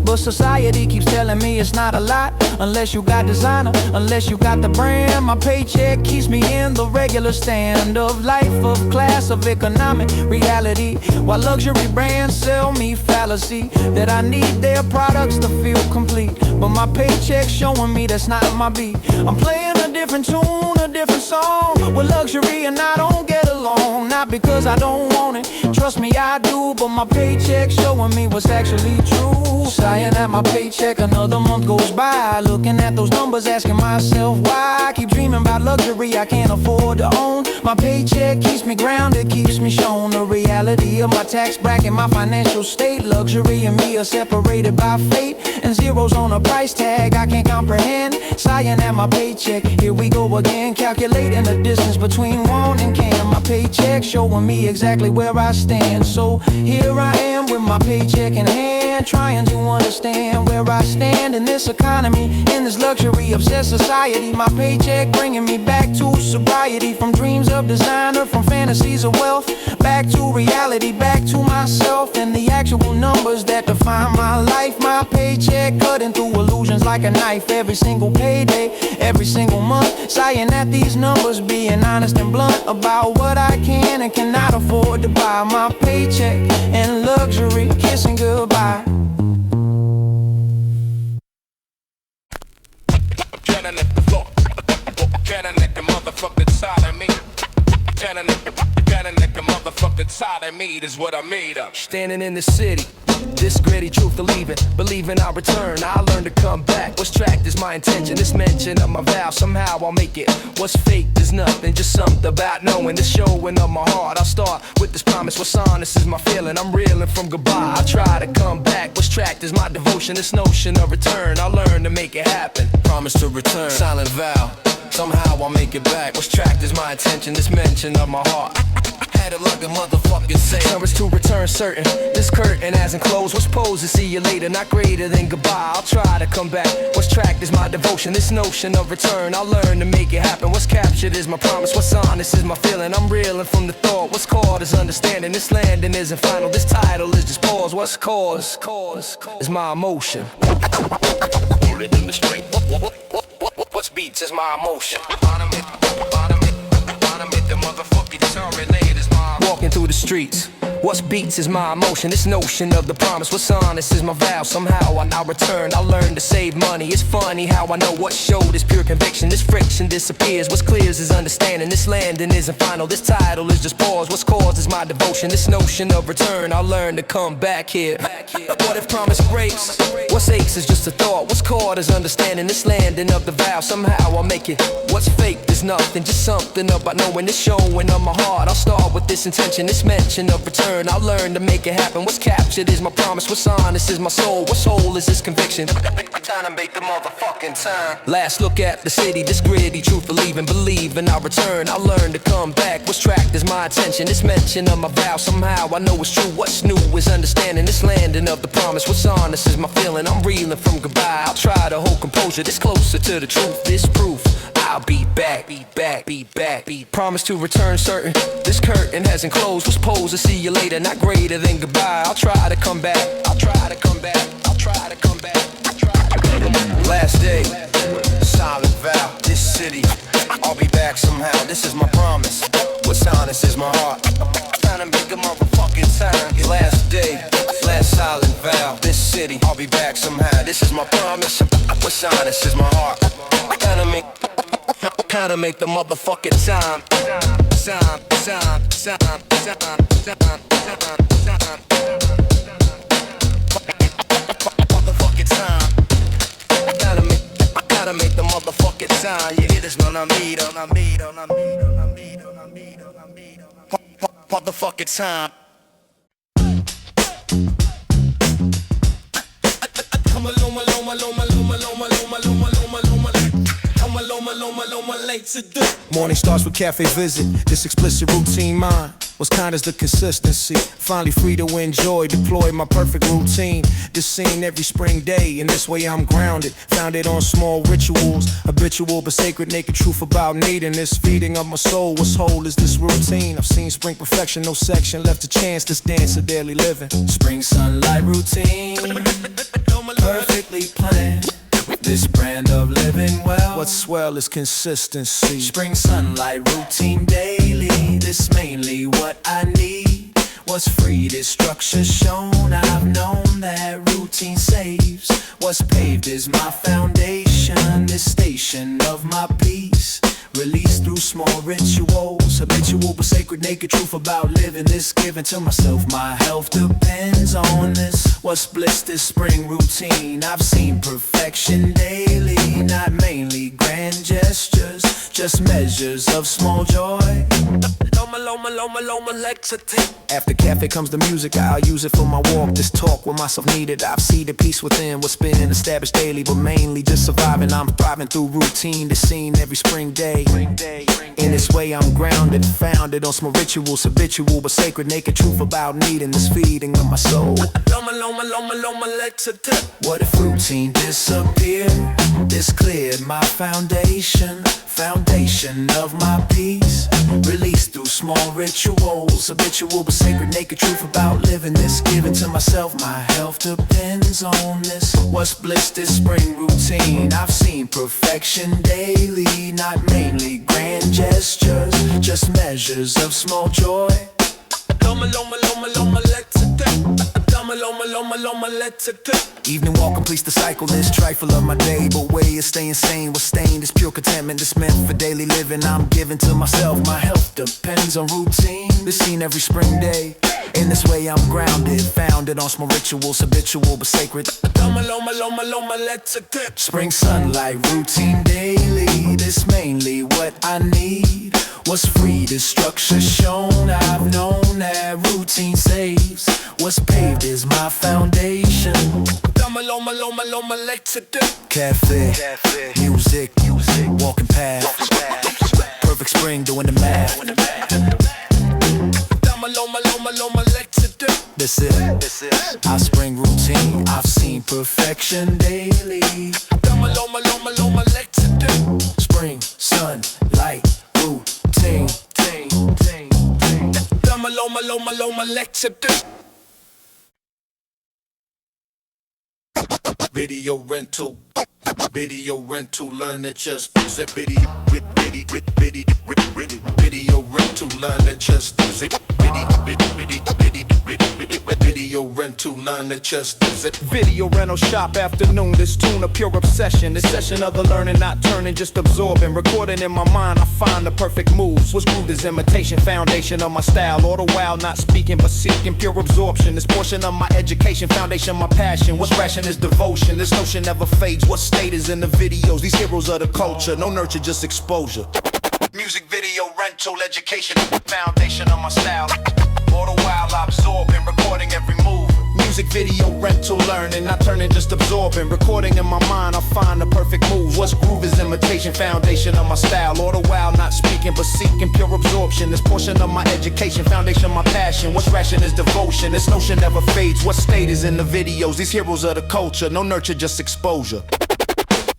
but society keeps telling me it's not a lot unless you got designer, unless you got the brand. My paycheck keeps me in the regular stand of life, of class, of economic reality, while luxury brands sell me fallacy that I need their products to feel complete. But my paycheck showing me that's not my beat. I'm playing a different tune, a different song with luxury, and I don't get along. Not because I don't want it, trust me I do, but my paycheck showing me what's actually true. Sighing at my paycheck, another month goes by. Looking at those numbers, asking myself why. I keep dreaming about luxury I can't afford to own. My paycheck keeps me grounded, keeps me shown the reality of my tax bracket, my financial state. Luxury and me are separated by fate, and zeros on a price tag I can't comprehend. Sighing at my paycheck, here we go again. Calculating the distance between want and can. My paycheck showing me exactly where I stand. So here I am with my paycheck in hand, trying to understand where I stand in this economy, in this luxury obsessed society. My paycheck bringing me back to sobriety, from dreams of designer, from fantasies of wealth, back to reality, back to myself and the actual numbers that define my life. My paycheck cutting through illusions like a knife every single payday, every single month. Sighing at these numbers, being honest and blunt about what I can and cannot afford to buy. My paycheck and luxury kissing goodbye. Cannon at the floor, cannon at the motherfucking side of me. Cannon at the motherfucking side of me is what I made up. Standing in the city, this gritty truth of leaving, believing I'll return, I'll learn to come back. What's tracked is my intention, this mention of my vow, somehow I'll make it. What's fake is nothing, just something about knowing the showing of my heart. I'll start with this promise, what's honest is my feeling, I'm reeling from goodbye. I'll try to come back, what's tracked is my devotion, this notion of return, I'll learn to make it happen. Promise to return, silent vow, somehow I'll make it back. What's tracked is my intention, this mention of my heart. Had it like a motherfucking say. Promise to return certain, this curtain hasn't closed. What's posed to see you later, not greater than goodbye. I'll try to come back, what's tracked is my devotion, this notion of return, I'll learn to make it happen. What's captured is my promise, what's honest is my feeling, I'm reeling from the thought. What's called is understanding, this landing isn't final, this title is just pause. What's cause is my emotion. Rhythm is straight. What's beats is my emotion. Bottom it, the motherfucking turn relate is my walking through the streets, What's beats is my emotion, this notion of the promise. What's honest is my vow, somehow I now return. I learn to save money, it's funny how I know what showed is pure conviction. This friction disappears, what's clear is understanding. This landing isn't final, this title is just pause. What's caused is my devotion, this notion of return. I learn to come back here. What if promise breaks? What's aches is just a thought. What's caught is understanding. This landing of the vow, somehow I'll make it. What's fake is nothing, just something about knowing it's showing on my heart. I'll start with this intention, this mention of return. I'll learn to make it happen. What's captured is my promise, what's honest is my soul. What's whole is this conviction. Time to make the motherfucking time. Last look at the city, this gritty truth believe and I'll return. I'll learn to come back. What's tracked is my attention, this mention of my vow. Somehow I know it's true. What's new is understanding. This landing of the promise, what's honest is my feeling. I'm reeling from goodbye. I'll try to hold composure, this closer to the truth. This proof I'll be back, be back, be back, be. Promise to return certain. This curtain hasn't closed. Was posed to see you later, not greater than goodbye. I'll try to come back. I'll try to come back. I'll try to come back. I'll try to come back. Last day, silent vow, this city, I'll be back somehow, this is my promise. What's honest is my heart, trying to make a motherfucking time. Last day, last silent vow, this city, I'll be back somehow, this is my promise. What's honest is my heart, gotta make the motherfucking time. Motherfucking time. I gotta make the motherfucking time. You hear this when I meet motherfucking time. Morning starts with cafe visit. This explicit routine mine. What's kind is the consistency. Finally free to enjoy, deploy my perfect routine. This scene every spring day, and this way I'm grounded. Founded on small rituals, habitual but sacred, naked truth about needing this. Feeding of my soul, what's whole is this routine. I've seen spring perfection, no section left to chance. This dance of daily living. Spring sunlight routine, perfectly planned. This brand of living well. What's swell is consistency. Spring sunlight routine daily. This mainly what I need. What's free, this structure shown. I've known that routine saves. What's paved is my foundation. This station of my peace. Released through small rituals. Habitual but sacred, naked truth about living. This given to myself, my health depends on this. What's bliss, this spring routine. I've seen perfection daily. Not mainly grand gestures, just measures of small joy. After cafe comes the music, I'll use it for my walk. This talk with myself needed. I've seen the peace within. What's been established daily, but mainly just surviving. I'm thriving through routine. This scene every spring day. In this way I'm grounded, founded on small rituals, habitual but sacred, naked truth about needing this feeding of my soul. What if routine disappeared? This cleared my foundation, foundation of my peace. Released through small rituals, habitual but sacred, naked truth about living. This given to myself, my health depends on this. What's bliss, this spring routine. I've seen perfection daily, not mainly grand gestures, just measures of small joy. Evening walk completes the cycle, this trifle of my day. But way of staying sane was stained, this pure contentment. This meant for daily living, I'm giving to myself. My health depends on routine, this scene every spring day. In this way I'm grounded, founded on small rituals, habitual but sacred. Spring sunlight routine daily, this mainly what I need. What's free, this structure shown. I've known that routine saves. What's paved is my foundation. Cafe, music, walking past. Perfect spring doing the math. This is our spring routine. I've seen perfection daily. Spring, sun, light, routine. Video rental, learn it just zip video rental, learn it just zip video. Video rental, none that just does it. Video rental shop afternoon, this tune a pure obsession. This session of the learning, not turning, just absorbing. Recording in my mind, I find the perfect moves. What's grooved is imitation, foundation of my style. All the while not speaking, but seeking pure absorption. This portion of my education, foundation, my passion. What's ration is devotion. This notion never fades. What state is in the videos? These heroes of the culture. No nurture, just exposure. Music video rental, education, foundation of my style. All the while I absorb and recording every move. Music video rental, learning, not turning, just absorbing. Recording in my mind, I find the perfect move. What's groove is imitation, foundation of my style. All the while not speaking, but seeking pure absorption. This portion of my education, foundation of my passion. What's ration is devotion. This notion never fades. What state is in the videos? These heroes of the culture. No nurture, just exposure.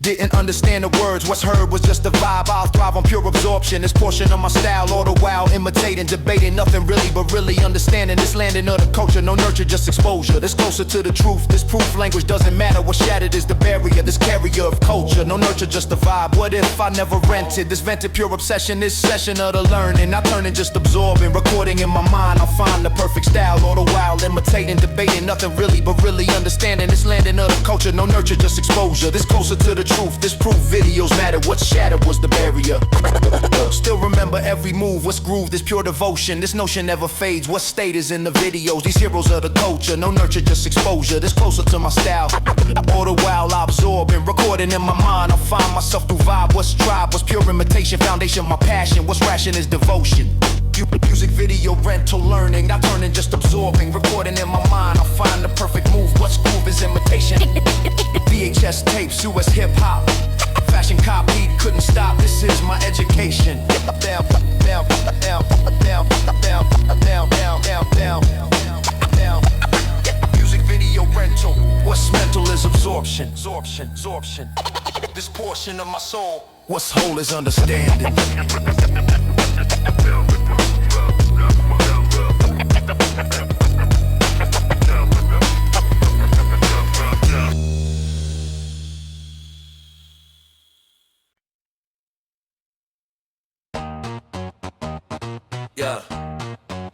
Didn't understand the words, what's heard was just a vibe. I'll thrive on pure absorption. This portion of my style, all the while imitating, debating, nothing really, but really understanding. This landing of the culture, no nurture, just exposure. This closer to the truth, this proof language doesn't matter. What shattered is the barrier, this carrier of culture. No nurture, just a vibe. What if I never rented? This vented pure obsession, this session of the learning. Not turning, just absorbing, recording in my mind. I'll find the perfect style, all the while imitating, debating, nothing really, but really understanding. This landing of the culture, no nurture, just exposure. This closer to the truth, this proof videos matter. What shattered was the barrier. Still remember every move, what's groove, this pure devotion. This notion never fades. What state is in the videos? These heroes of the culture. No nurture, just exposure. This closer to my style. All the while I absorb and recording in my mind. I find myself through vibe. What's tribe? What's pure imitation? Foundation, my passion. What's ration is devotion. Music video rental, learning, not turning, just absorbing. Recording in my mind, I find the perfect move. What's groove is imitation. VHS tapes, US hip hop. Fashion copy, couldn't stop. This is my education. Down, down, down, down, down, down, down, down, down. Music video rental. What's mental is absorption. Absorption. This portion of my soul. What's whole is understanding.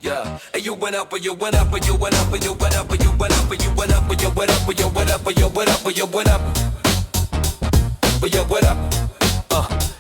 Yeah. And you went up, you went up, you went up, you went up, you went up, you went up, you went up, you went up, you went up, you went up, you went up.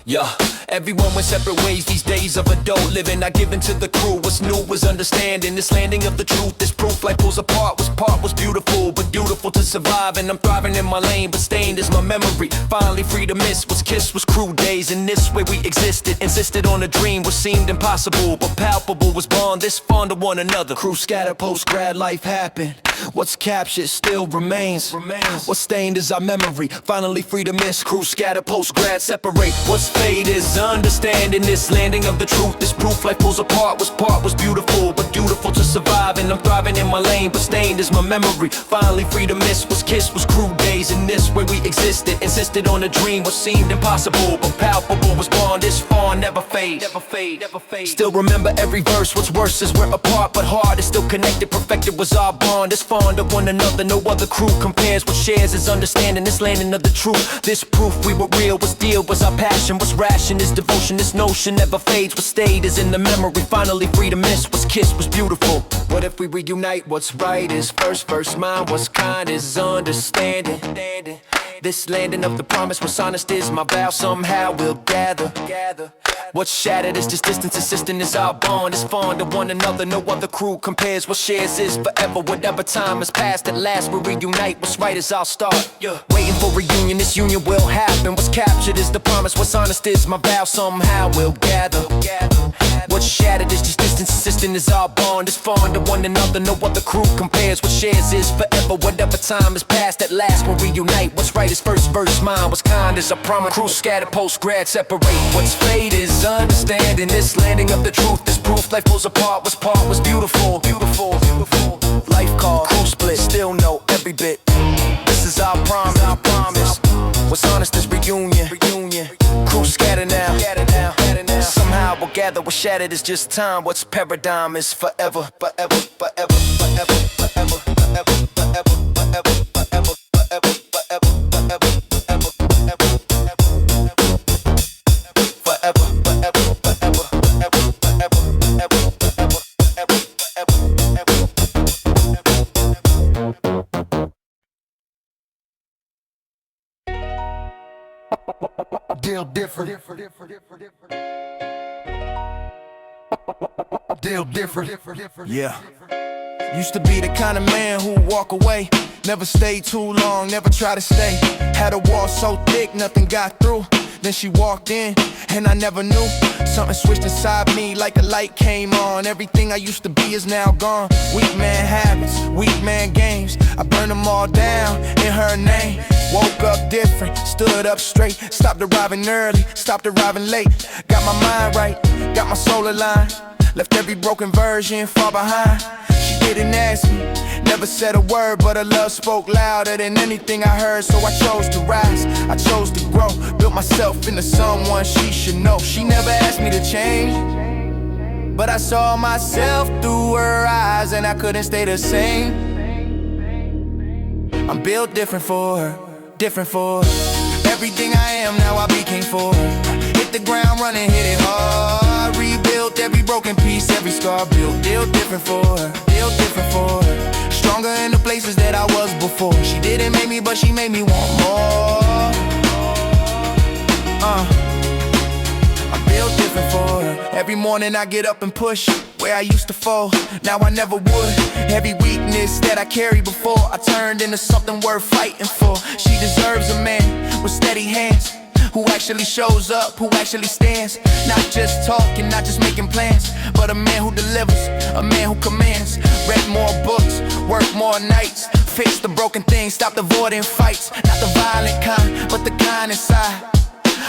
Yeah. Everyone went separate ways these days of adult living. Not given to the crew. What's new was understanding. This landing of the truth, this proof life pulls apart. What's part was beautiful, but beautiful to survive. And I'm thriving in my lane, but stained is my memory. Finally free to miss what's kissed was cruel days. In this way we existed, insisted on a dream. What seemed impossible, but palpable was born. This fond of one another. Crew scatter, post-grad life happened. What's captured still remains. What's stained is our memory. Finally free to miss. Crew scatter, post-grad separate. What's fade is understanding. This landing of the truth, this proof life pulls apart. What's part was beautiful, but beautiful to survive. And I'm thriving in my lane, but stained is my memory. Finally free to miss what's kissed was cruel days. In this way we existed, insisted on a dream. What seemed impossible, but palpable was born. This far never fade. Still remember every verse. What's worse is we're apart, but heart is still connected. Perfected was our bond. This fond of one another, no other crew compares. What shares is understanding, this landing of the truth. This proof we were real, what's deal was our passion. What's ration is devotion, this notion never fades. What stayed is in the memory, finally free to miss. What's kissed was beautiful. What if we reunite? What's right is first mind. What's kind is understanding. This landing of the promise, what's honest is my vow. Somehow we'll gather. What's shattered is this distance, insisting is our bond. It's fond of one another, no other crew compares. What shares is forever, whatever time has passed. At last we'll reunite, what's right is our start. Waiting for reunion, this union will happen. What's captured is the promise, what's honest is my vow. Somehow we'll gather. What's shattered is just distance, insisting is our bond. It's fond of one another, no other crew compares. What shares is forever, whatever time has passed. At last we'll reunite, what's right is first verse mine. What's kind is a promise, crew scattered, post-grad separate. What's fate is understanding, this landing of the truth. This proof life pulls apart, what's part was beautiful. Life call, crew split, still know every bit. This is our promise. What's honest is reunion. Crew scatter now. Somehow we'll gather. What's shattered is just time. What's paradigm is forever. Deal different. Deal different. Yeah. Used to be the kind of man who'd walk away. Never stayed too long, never try to stay. Had a wall so thick, nothing got through. Then she walked in, and I never knew. Something switched inside me like a light came on. Everything I used to be is now gone. Weak man habits, weak man games. I burned them all down in her name. Woke up different, stood up straight. Stopped arriving early, stopped arriving late. Got my mind right, got my soul aligned. Left every broken version far behind. She didn't ask me, never said a word, but her love spoke louder than anything I heard. So I chose to rise, I chose to grow. Built myself into someone she should know. She never asked me to change, but I saw myself through her eyes, and I couldn't stay the same. I'm built different for her, different for her. Everything I am now I became for her. Hit the ground running, hit it hard. Rebuilt every broken piece, every scar built. Built different for her, built different for her. Stronger in the places that I was before. She didn't make me, but she made me want more. I'm built different for her. Every morning I get up and push where I used to fall, now I never would. Every weakness that I carried before, I turned into something worth fighting for. She deserves a man with steady hands, who actually shows up, who actually stands. Not just talking, not just making plans, but a man who delivers, a man who commands. Read more books, worked more nights, fixed the broken things, stopped avoiding fights. Not the violent kind, but the kind inside.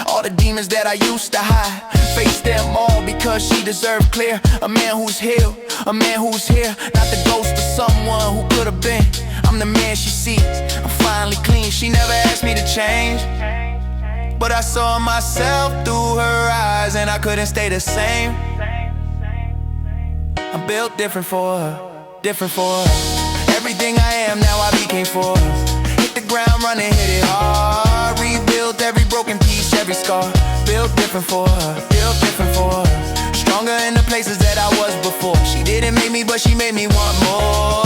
All the demons that I used to hide, face them all because she deserved clear. A man who's healed, a man who's here. Not the ghost of someone who could have been. I'm the man she sees, I'm finally clean. She never asked me to change, but I saw myself through her eyes, and I couldn't stay the same. I'm built different for her, different for her. Everything I am now I became for her. Hit the ground running, hit it hard. Rebuilt every broken piece, every scar. Built different for her, built different for her. Stronger in the places that I was before. She didn't make me, but she made me want more.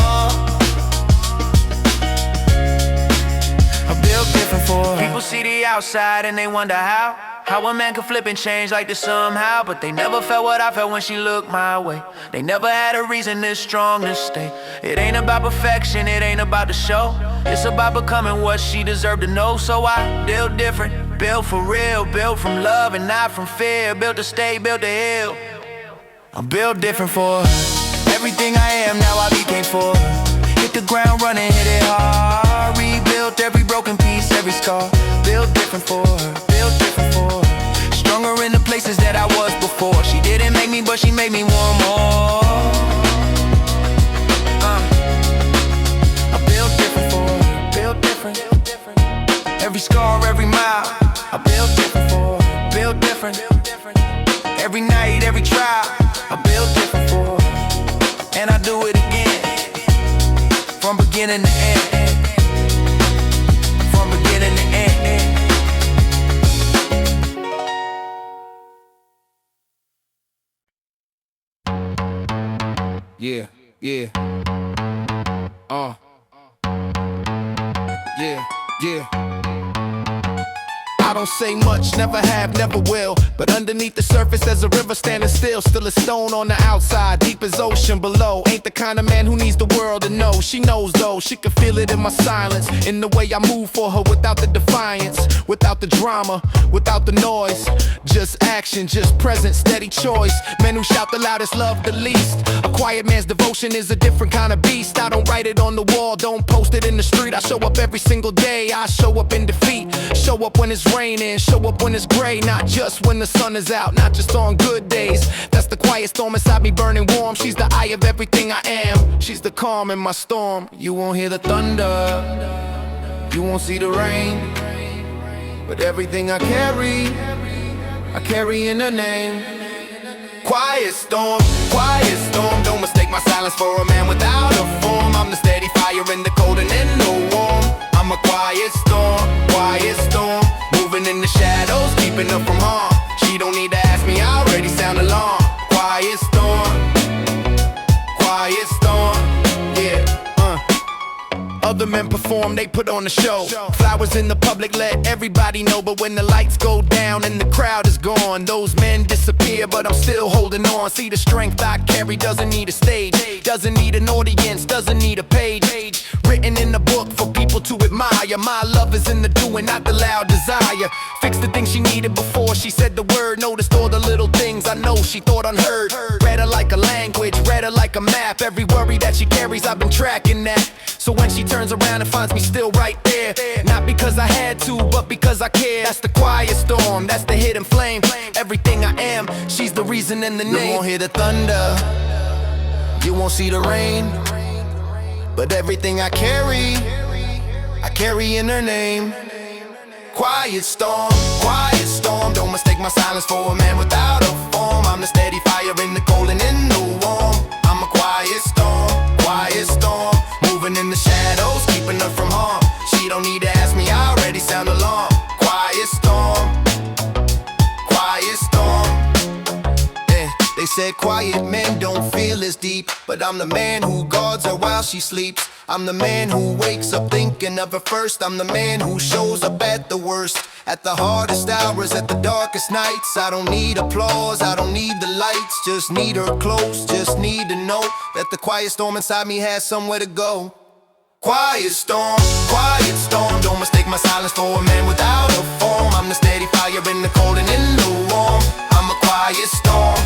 I'm built different for her. People see the outside and they wonder how a man could flip and change like this somehow. But they never felt what I felt when she looked my way. They never had a reason this strong to stay. It ain't about perfection, it ain't about the show. It's about becoming what she deserved to know. So I built different, built for real. Built from love and not from fear. Built to stay, built to heal. I'm built different for her. Everything I am now I became for her. Hit the ground running, hit it hard. Rebuilt every broken piece, every scar. Built different for her, built different for her. Stronger in the places that I was before. She didn't make me, but she made me want more. I built different for her, built different. Every scar, every mile, I built different for her, built different. Every night, every trial, I built different for her. And I do it again, from beginning to end. From beginning to end. Yeah, yeah. Yeah. I don't say much, never have, never will. But underneath the surface there's a river standing still. Still a stone on the outside, deep as ocean below. Ain't the kind of man who needs the world to know. She knows though, she can feel it in my silence. In the way I move for her without the defiance. Without the drama, without the noise. Just action, just present, steady choice. Men who shout the loudest love the least. A quiet man's devotion is a different kind of beast. I don't write it on the wall, don't post it in the street. I show up every single day, I show up in defeat. Show up when it's raining, show up when it's gray. Not just when the sun is out, not just on good days. That's the quiet storm inside me burning warm. She's the eye of everything I am. She's the calm in my storm. You won't hear the thunder, you won't see the rain. But everything I carry in her name. Quiet storm, don't mistake my silence for a man without a form. I'm the steady fire in the cold and in the warm. I'm a quiet storm, moving in the shadows, keeping her from harm. She don't need to ask me, I already sound alarm. Quiet storm, yeah. Other men men perform, they put on a show. Flowers in the public, let everybody know. But when the lights go down and the crowd is gone, those men disappear, but I'm still holding on. See, the strength I carry doesn't need a stage, doesn't need an audience, doesn't need a page. Written in the book for people to admire. My love is in the doing, not the loud desire. Fixed the things she needed before she said the word. Noticed all the little things I know she thought unheard. Read her like a language, read her like a map. Every worry that she carries, I've been tracking that. So when she turns around and finds me still right there, not because I had to, but because I care. That's the quiet storm, that's the hidden flame. Everything I am, she's the reason in the name. You won't hear the thunder, you won't see the rain, but everything I carry in her name. Quiet storm, don't mistake my silence for a man without a form. I'm the steady fire in the cold and in the warm. I'm a quiet storm, moving in the shadows, keeping her from harm. She don't need to ask me, I already sound alarm. Quiet storm, yeah. They said quiet men don't feel as deep, but I'm the man who guards her while she sleeps. I'm the man who wakes up thinking of her first. I'm the man who shows up at the worst, at the hardest hours, at the darkest nights. I don't need applause, I don't need the lights, just need her close, just need to know that the quiet storm inside me has somewhere to go. Quiet storm, don't mistake my silence for a man without a form. I'm the steady fire in the cold and in the warm. I'm a quiet storm,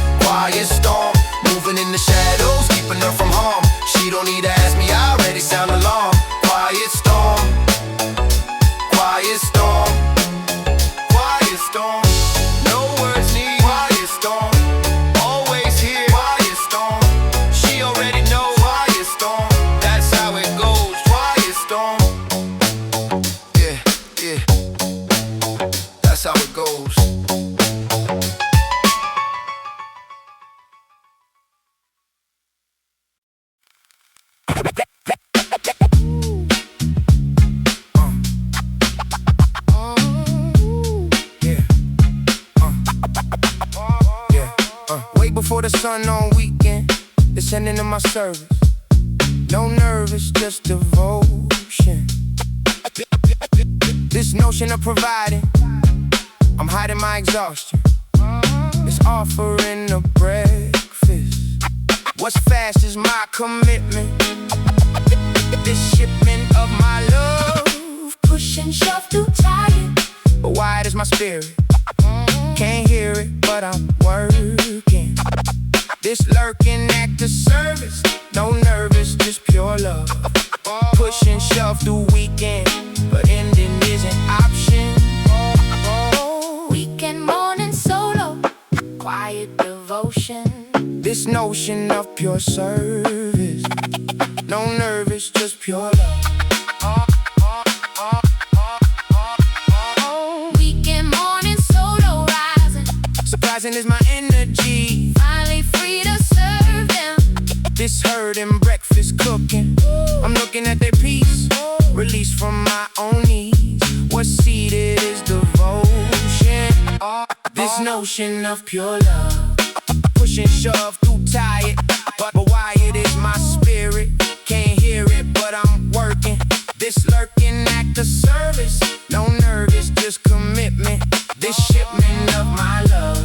moving in the shadows, keeping her from harm. She don't need to ask me, I already sound alarm. Quiet storm, no words need. Quiet storm, always here. Quiet storm, she already knows. Quiet storm, that's how it goes. Quiet storm, yeah, that's how it goes. Way before the sun on weekend, descending to my service. No nervous, just devotion. This notion of providing, I'm hiding my exhaustion. It's offering a breakfast. What's fast is my commitment. This shipment of my love, push and shove through tired, but wide is my spirit. Can't hear it, but I'm working. This lurking act of service, no nervous, just pure love. Push and shove through weekend, but ending is an option. Weekend morning solo, quiet devotion. This notion of pure service, no nervous, just pure love. Weekend morning solo rising, surprising is my energy. Finally free to serve them. This herd and breakfast cooking, I'm looking at their peace, released from my own needs. What's seated is devotion. This notion of pure love, push and shove through tired, but wired is my spirit. Can't hear it, but I'm working. This lurking act of service, no nervous, just commitment. This shipment of my love,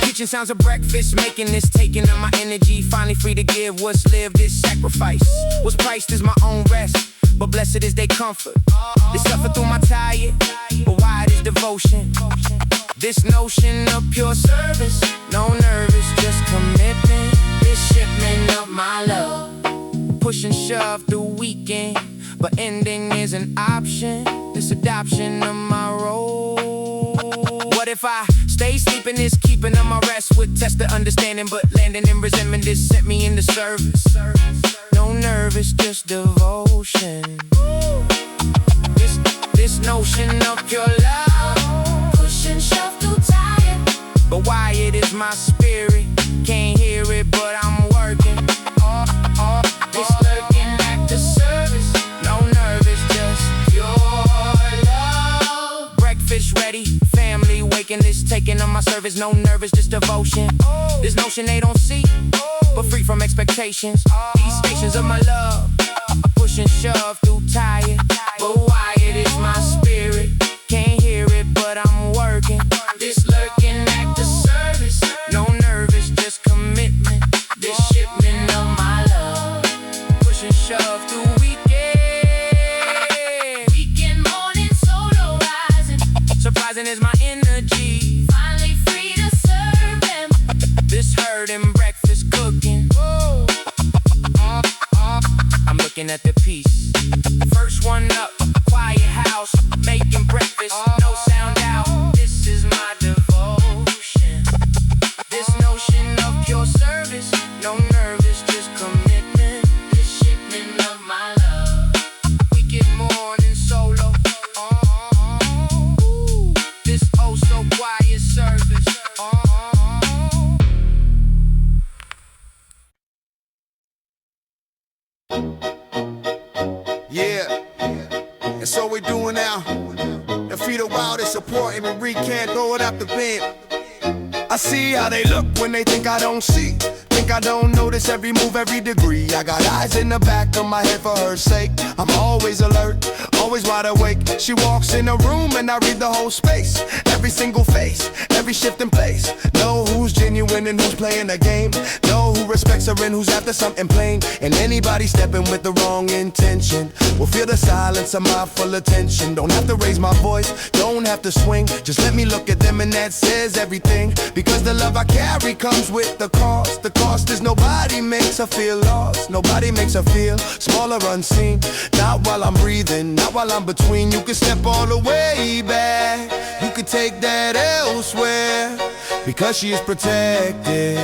kitchen sounds of breakfast, making this, taking of my energy. Finally free to give what's lived, this sacrifice. What's priced is my own rest, but blessed is their comfort. They suffer through my tired, but wide is devotion. This notion of pure service, no nervous, just commitment. This shipment of my love, push and shove through weekend, but ending is an option. This adoption of my role. What if I stay sleeping, this keeping of my rest? With test the understanding, but landing in resentment, this sent me into service. No nervous, just devotion. This notion of pure love, push and shove through tired, but wired is my spirit. Can't hear it, but I'm working. This lurking act of service, no nervous, just pure love. Breakfast ready, family waking, this taking on my service. No nervous, just devotion. This notion they don't see, but free from expectations. These stations of my love, push and shove through tired, but wired is my spirit. Can't hear it, but I'm working. This lurking act of service, no nervous, just commitment. This shipment of my love, push and shove through weekend morning, solo rising. Surprising is my energy, finally free to serve them. This herd and breakfast cooking. I'm looking at the piece. First one up, quiet house, making breakfast, no sound out. This is my devotion. This notion of pure service, no nervous, just commitment. This shipment of my love, weekend morning solo. This oh so quiet service. Yeah, and so we doing now. The feet are wild, it's supporting me, Reed can't throw it out the bin. I see how they look when they think I don't see. Think I don't notice every move, every degree. I got eyes in the back of my head for her sake. I'm always alert, always wide awake. She walks in the room and I read the whole space. Every single face, every shift in place. Know who's genuine and who's playing the game. Know who respects her and who's after something plain. And anybody stepping with the wrong intention will feel the silence of my full attention. Don't have to raise my voice, don't have to swing. Just let me look at them and that says everything. Because the love I carry comes with the cost. The cost is nobody makes her feel lost. Nobody makes her feel small or unseen. Not while I'm breathing, not while I'm between. You can step all the way back, you can take that elsewhere. Because she is protected,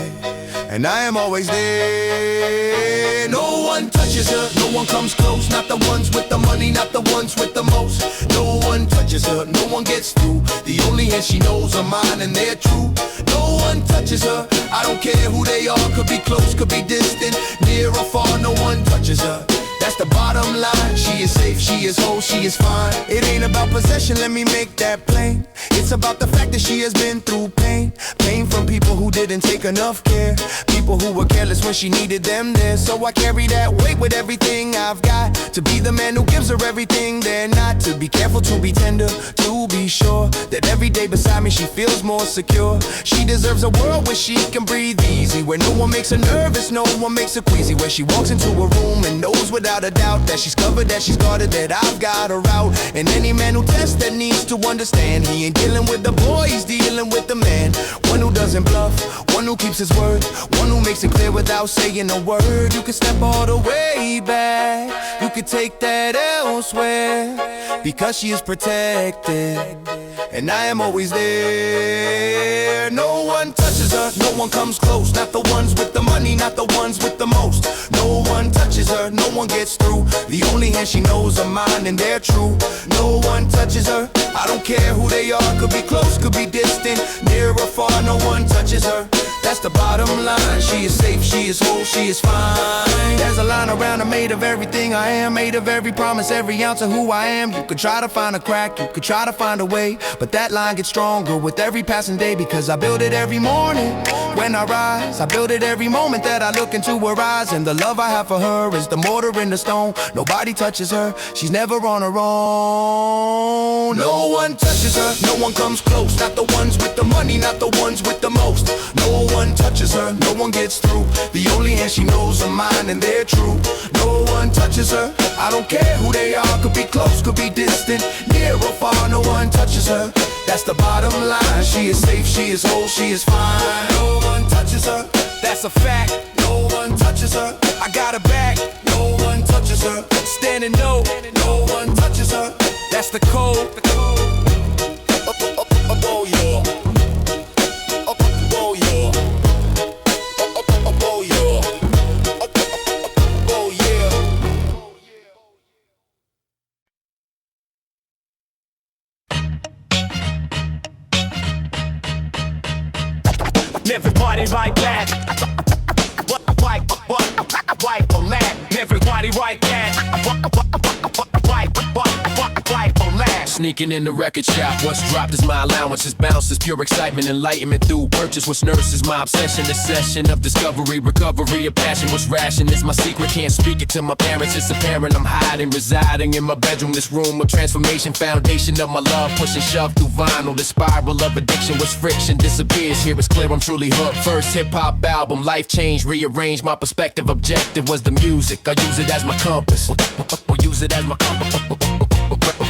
and I am always there. No one touches her, no one comes close. Not the ones with the money, not the ones with the most. No one touches her, no one gets through. The only hand she knows are mine and they're true. No one touches her, I don't care who they are. Could be close, could be distant, near or far. No one touches her, that's the bottom line. She is safe, she is whole, she is fine. It ain't about possession, let me make that plain. It's about the fact that she has been through pain. Pain from people who didn't take enough care. People who were careless when she needed them there. So I carry that weight with everything I've got. To be the man who gives her everything they're not. To be careful, to be tender, to be sure that every day beside me she feels more secure. She deserves a world where she can breathe easy, where no one makes her nervous, no one makes her queasy. Where she walks into a room and knows without a doubt that she's covered, that she's guarded, that I've got her out. And any man who tests that needs to understand he ain't dealing with the boy, he's dealing with the man. One who doesn't bluff, one who keeps his word, one who makes it clear without saying a word. You can step all the way back, you can take that elsewhere. Because she is protected, and I am always there. No one touches her, no one comes close. Not the ones with the money, not the ones with the most. No one touches her, no one gets through. The only hand she knows are mine and they're true. No one touches her, I don't care who they are. Could be close, could be distant, near or far. No one touches her, that's the bottom line. She is safe, she is whole, she is fine. There's a line around her made of everything I am, made of every promise, every ounce of who I am. You could try to find a crack, you could try to find a way, but that line gets stronger with every passing day. Because I build it every morning when I rise, I build it every moment that I look into her eyes. And the love I have for her is the mortar in the stone. Nobody touches her, she's never on her own. No one touches her, no one comes close. Not the ones with the money, not the ones with the most. No one touches her, no one gets through. The only hand she knows are mine and they're true. No one touches her, I don't care who they are. Could be close, could be distant, near or far. No one touches her, that's the bottom line. She is safe, she is whole, she is fine. No one touches her, that's a fact. No one touches her, I got her back. No one touches her, standing no. No one touches her, that's the code. Oh yeah. Oh yeah. Oh yeah. Oh yeah. Everybody right back. Wipe on that. Everybody right back. Wipe on that. sneaking in the record shop. What's dropped is my allowance, is bounced is pure excitement, enlightenment through purchase. What's nursed is my obsession, the session of discovery, recovery of passion. What's ration is my secret, can't speak it to my parents. It's apparent I'm hiding, residing in my bedroom. This room of transformation, foundation of my love, push and shove through vinyl. The spiral of addiction was friction, disappears. Here it's clear I'm truly hooked. First hip-hop album, life changed, rearranged my perspective. Objective was the music, I use it as my compass. Use it as my compass.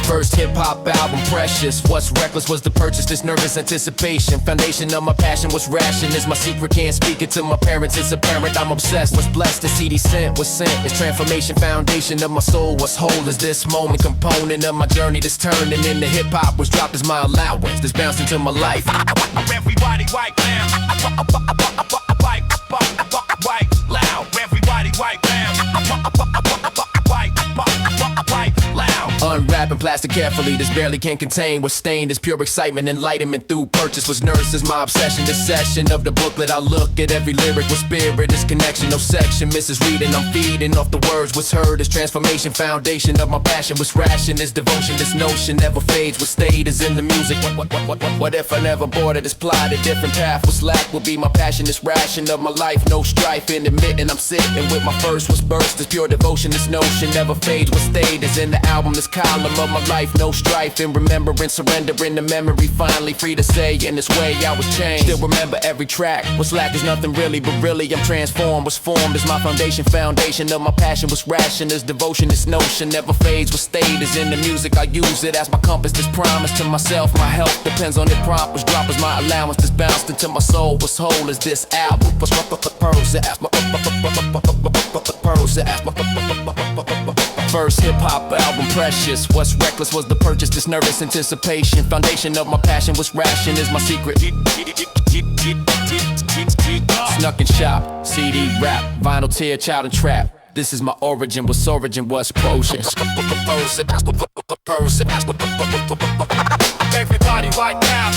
First hip-hop album, precious. What's reckless was the purchase, this nervous anticipation. Foundation of my passion, what's ration is my secret, can't speak it to my parents. It's apparent I'm obsessed, what's blessed, the CD sent, what's sent is transformation. Foundation of my soul, what's whole is this moment. Component of my journey, this turning into hip-hop. What's dropped is my allowance, this bounced into my life. Everybody wipe down. Wipe loud. Everybody wipe down. Wipe loud. Unwrapping plastic carefully, this barely can contain what's stained is pure excitement, enlightenment through purchase. Was nursed as my obsession, this session of the booklet. I look at every lyric with spirit, this connection, no section misses reading. I'm feeding off the words, what's heard is transformation. Foundation of my passion, what's ration is devotion. This notion never fades, what stayed is in the music. What if I never boarded this plot? A different path, what's lack will be my passion. This ration of my life, no strife in admitting I'm sitting with my first. What's burst is pure devotion. This notion never fades, what stayed is in the album. This column of my life, no strife in remembering, surrendering the memory. Finally free to say in this way I was changed. Still remember every track. What's lack is nothing really, but really I'm transformed. What's formed is my foundation. Foundation of my passion. What's ration is devotion. This notion never fades. What stayed is in the music. I use it as my compass. This promise to myself. My health depends on the prompt. What's drop is my allowance. This bounced into my soul. What's whole is this album. What's first hip-hop album, precious. What's reckless was the purchase, this nervous anticipation. Foundation of my passion, what's ration is my secret. Snuck and shop, CD, rap, vinyl, tear, child and trap. This is my origin, what's origin, what's potion. Everybody wipe down.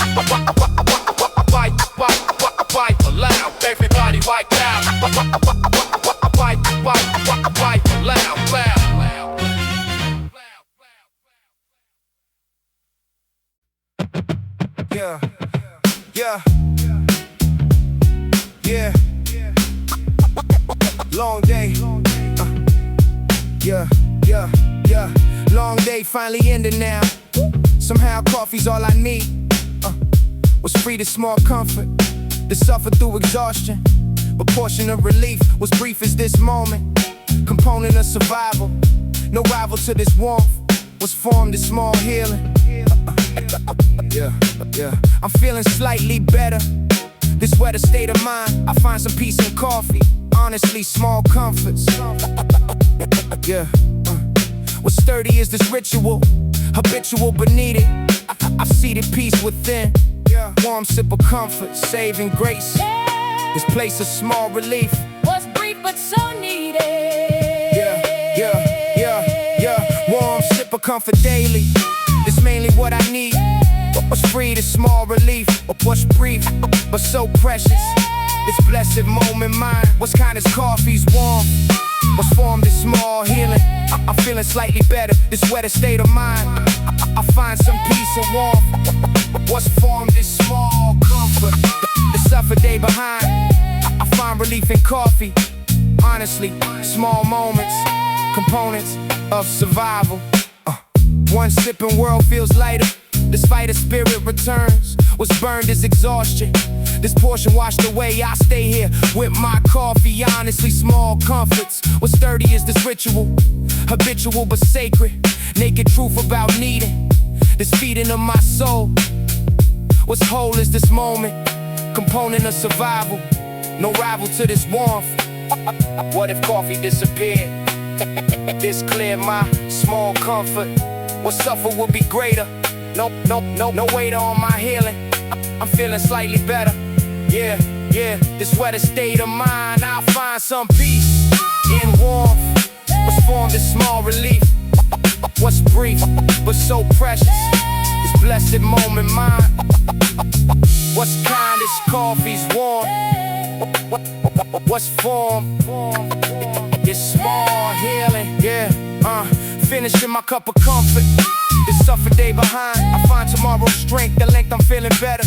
Wipe loud. Everybody wipe down. Wipe loud. Yeah. Long day. Long day finally ended now. Somehow coffee's all I need. Was free to small comfort, to suffer through exhaustion. A portion of relief was brief as this moment. Component of survival, no rival to this warmth. Was formed in small healing. I'm feeling slightly better. This weather state of mind, I find some peace in coffee. Honestly, small comforts. What's sturdy is this ritual, habitual but needed. I've seated peace within. Warm sip of comfort, saving grace. This place of small relief. Was brief but so needed. Warm sip of comfort daily. This mainly what I need. What's free to small relief. What's brief but so precious. This blessed moment mine. What's kind as coffee's warm. What's formed is small healing. I'm feeling slightly better. This weather state of mind. I find some peace and warmth. What's formed is small comfort. The suffer day behind. I find relief in coffee. Honestly, small moments, components of survival. One sip and world feels lighter. This fighter spirit returns. What's burned is exhaustion. This portion washed away, I stay here with my coffee. Honestly, small comforts. What's sturdy is this ritual, habitual but sacred. Naked truth about needing this feeding of my soul. What's whole is this moment, component of survival. No rival to this warmth. What if coffee disappeared? This clear my small comfort. What suffer would be greater. No waiter on my healing. I'm feeling slightly better. Yeah, this weather state of mind. I'll find some peace in warmth. What's formed is small relief. What's brief but so precious. This blessed moment mine. What's kind is coffee's warm. What's formed is small healing. Finishing my cup of comfort. This suffer day stay behind. I find tomorrow's strength, the length I'm feeling better.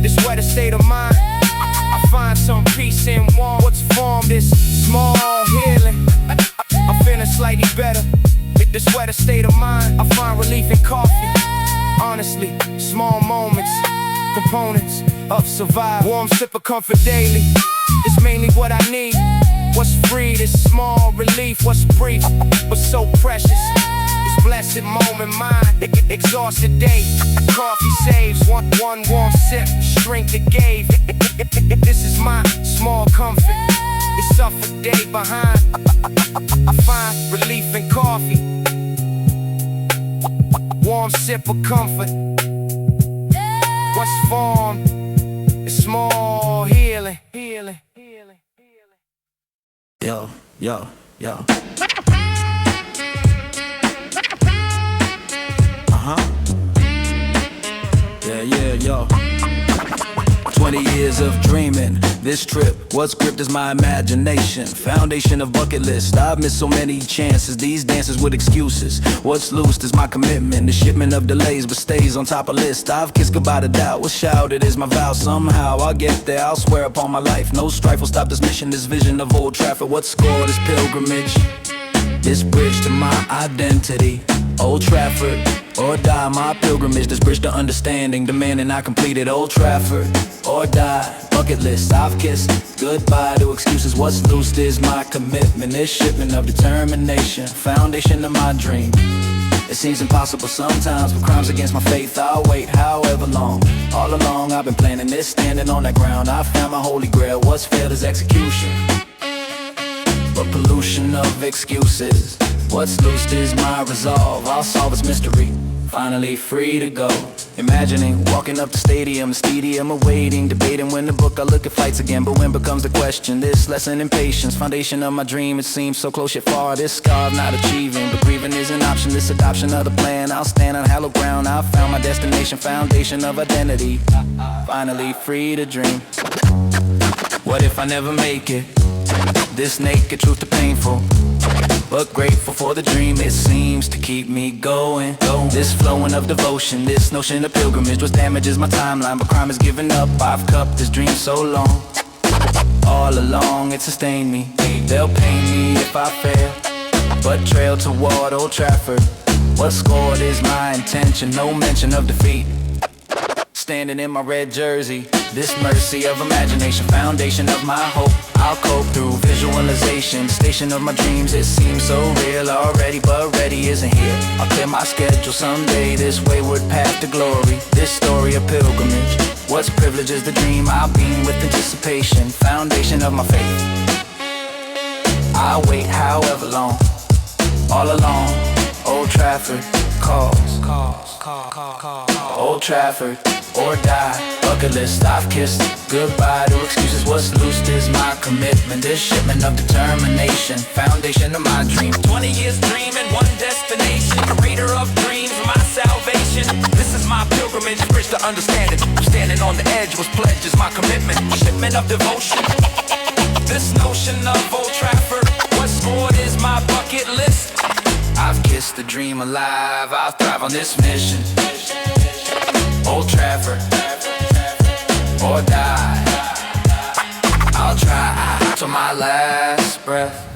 This weather state of mind. I find some peace in warmth. What's formed is small healing. I'm feeling slightly better. This weather state of mind. I find relief in coffee. Honestly, small moments, components of survival. Warm sip of comfort daily. It's mainly what I need. What's free, this small relief. What's brief, but so precious. This blessed moment, mine. Exhausted day. Coffee saves one warm sip. Strength it gave. This is my small comfort. It's suffer day behind. I find relief in coffee. Warm sip of comfort. What's formed is small healing. Healing. Yo, yo, yo. Yeah, yo. 20 years of dreaming. This trip, what's gripped is my imagination. Foundation of bucket list. I've missed so many chances. These dances with excuses. What's loose is my commitment. The shipment of delays, but stays on top of list. I've kissed goodbye to doubt. What's shouted is my vow. Somehow I'll get there. I'll swear upon my life. No strife will stop this mission. This vision of Old Trafford. What's scored is pilgrimage. This bridge to my identity. Old Trafford or die, my pilgrimage. This bridge to understanding, demanding I completed Old Trafford or die. Bucket list, I've kissed goodbye to excuses. What's loose is my commitment. This shipment of determination, foundation of my dream. It seems impossible sometimes, but crimes against my faith, I'll wait however long. All along I've been planning this, standing on that ground. I found my holy grail, what's failed is execution, but pollution of excuses. What's loose is my resolve, I'll solve its mystery. Finally free to go. Imagining walking up the stadium awaiting, debating when the book I look at fights again. But when becomes the question, this lesson in patience. Foundation of my dream, it seems so close yet far. This scar of not achieving, but grieving is an option. This adoption of the plan, I'll stand on hallowed ground. I found my destination, foundation of identity. Finally free to dream. What if I never make it? This naked truth to painful, but grateful for the dream it seems to keep me going. This flowing of devotion, this notion of pilgrimage, which damages my timeline, but crime is giving up. I've cupped this dream so long. All along it sustained me. They'll pain me if I fail, but trail toward Old Trafford. What's scored is my intention, no mention of defeat. Standing in my red jersey, this mercy of imagination, foundation of my hope. I'll cope through visualization, station of my dreams. It seems so real already, but ready isn't here. I'll clear my schedule someday, this wayward path to glory. This story of pilgrimage, what's privilege is the dream. I'll beam with anticipation, foundation of my faith. I'll wait however long, all along. Old Trafford calls. Old Trafford or die. Bucket list, I've kissed goodbye to excuses. What's loose is my commitment. This shipment of determination, foundation of my dream. 20 years dreaming, one destination. Creator of dreams, my salvation. This is my pilgrimage, bridge to understanding. I'm standing on the edge, was pledged is my commitment. Shipment of devotion. This notion of Old Trafford, what's scored is my bucket list. I've kissed the dream alive, I'll thrive on this mission. Old Trafford or die. I'll try till my last breath.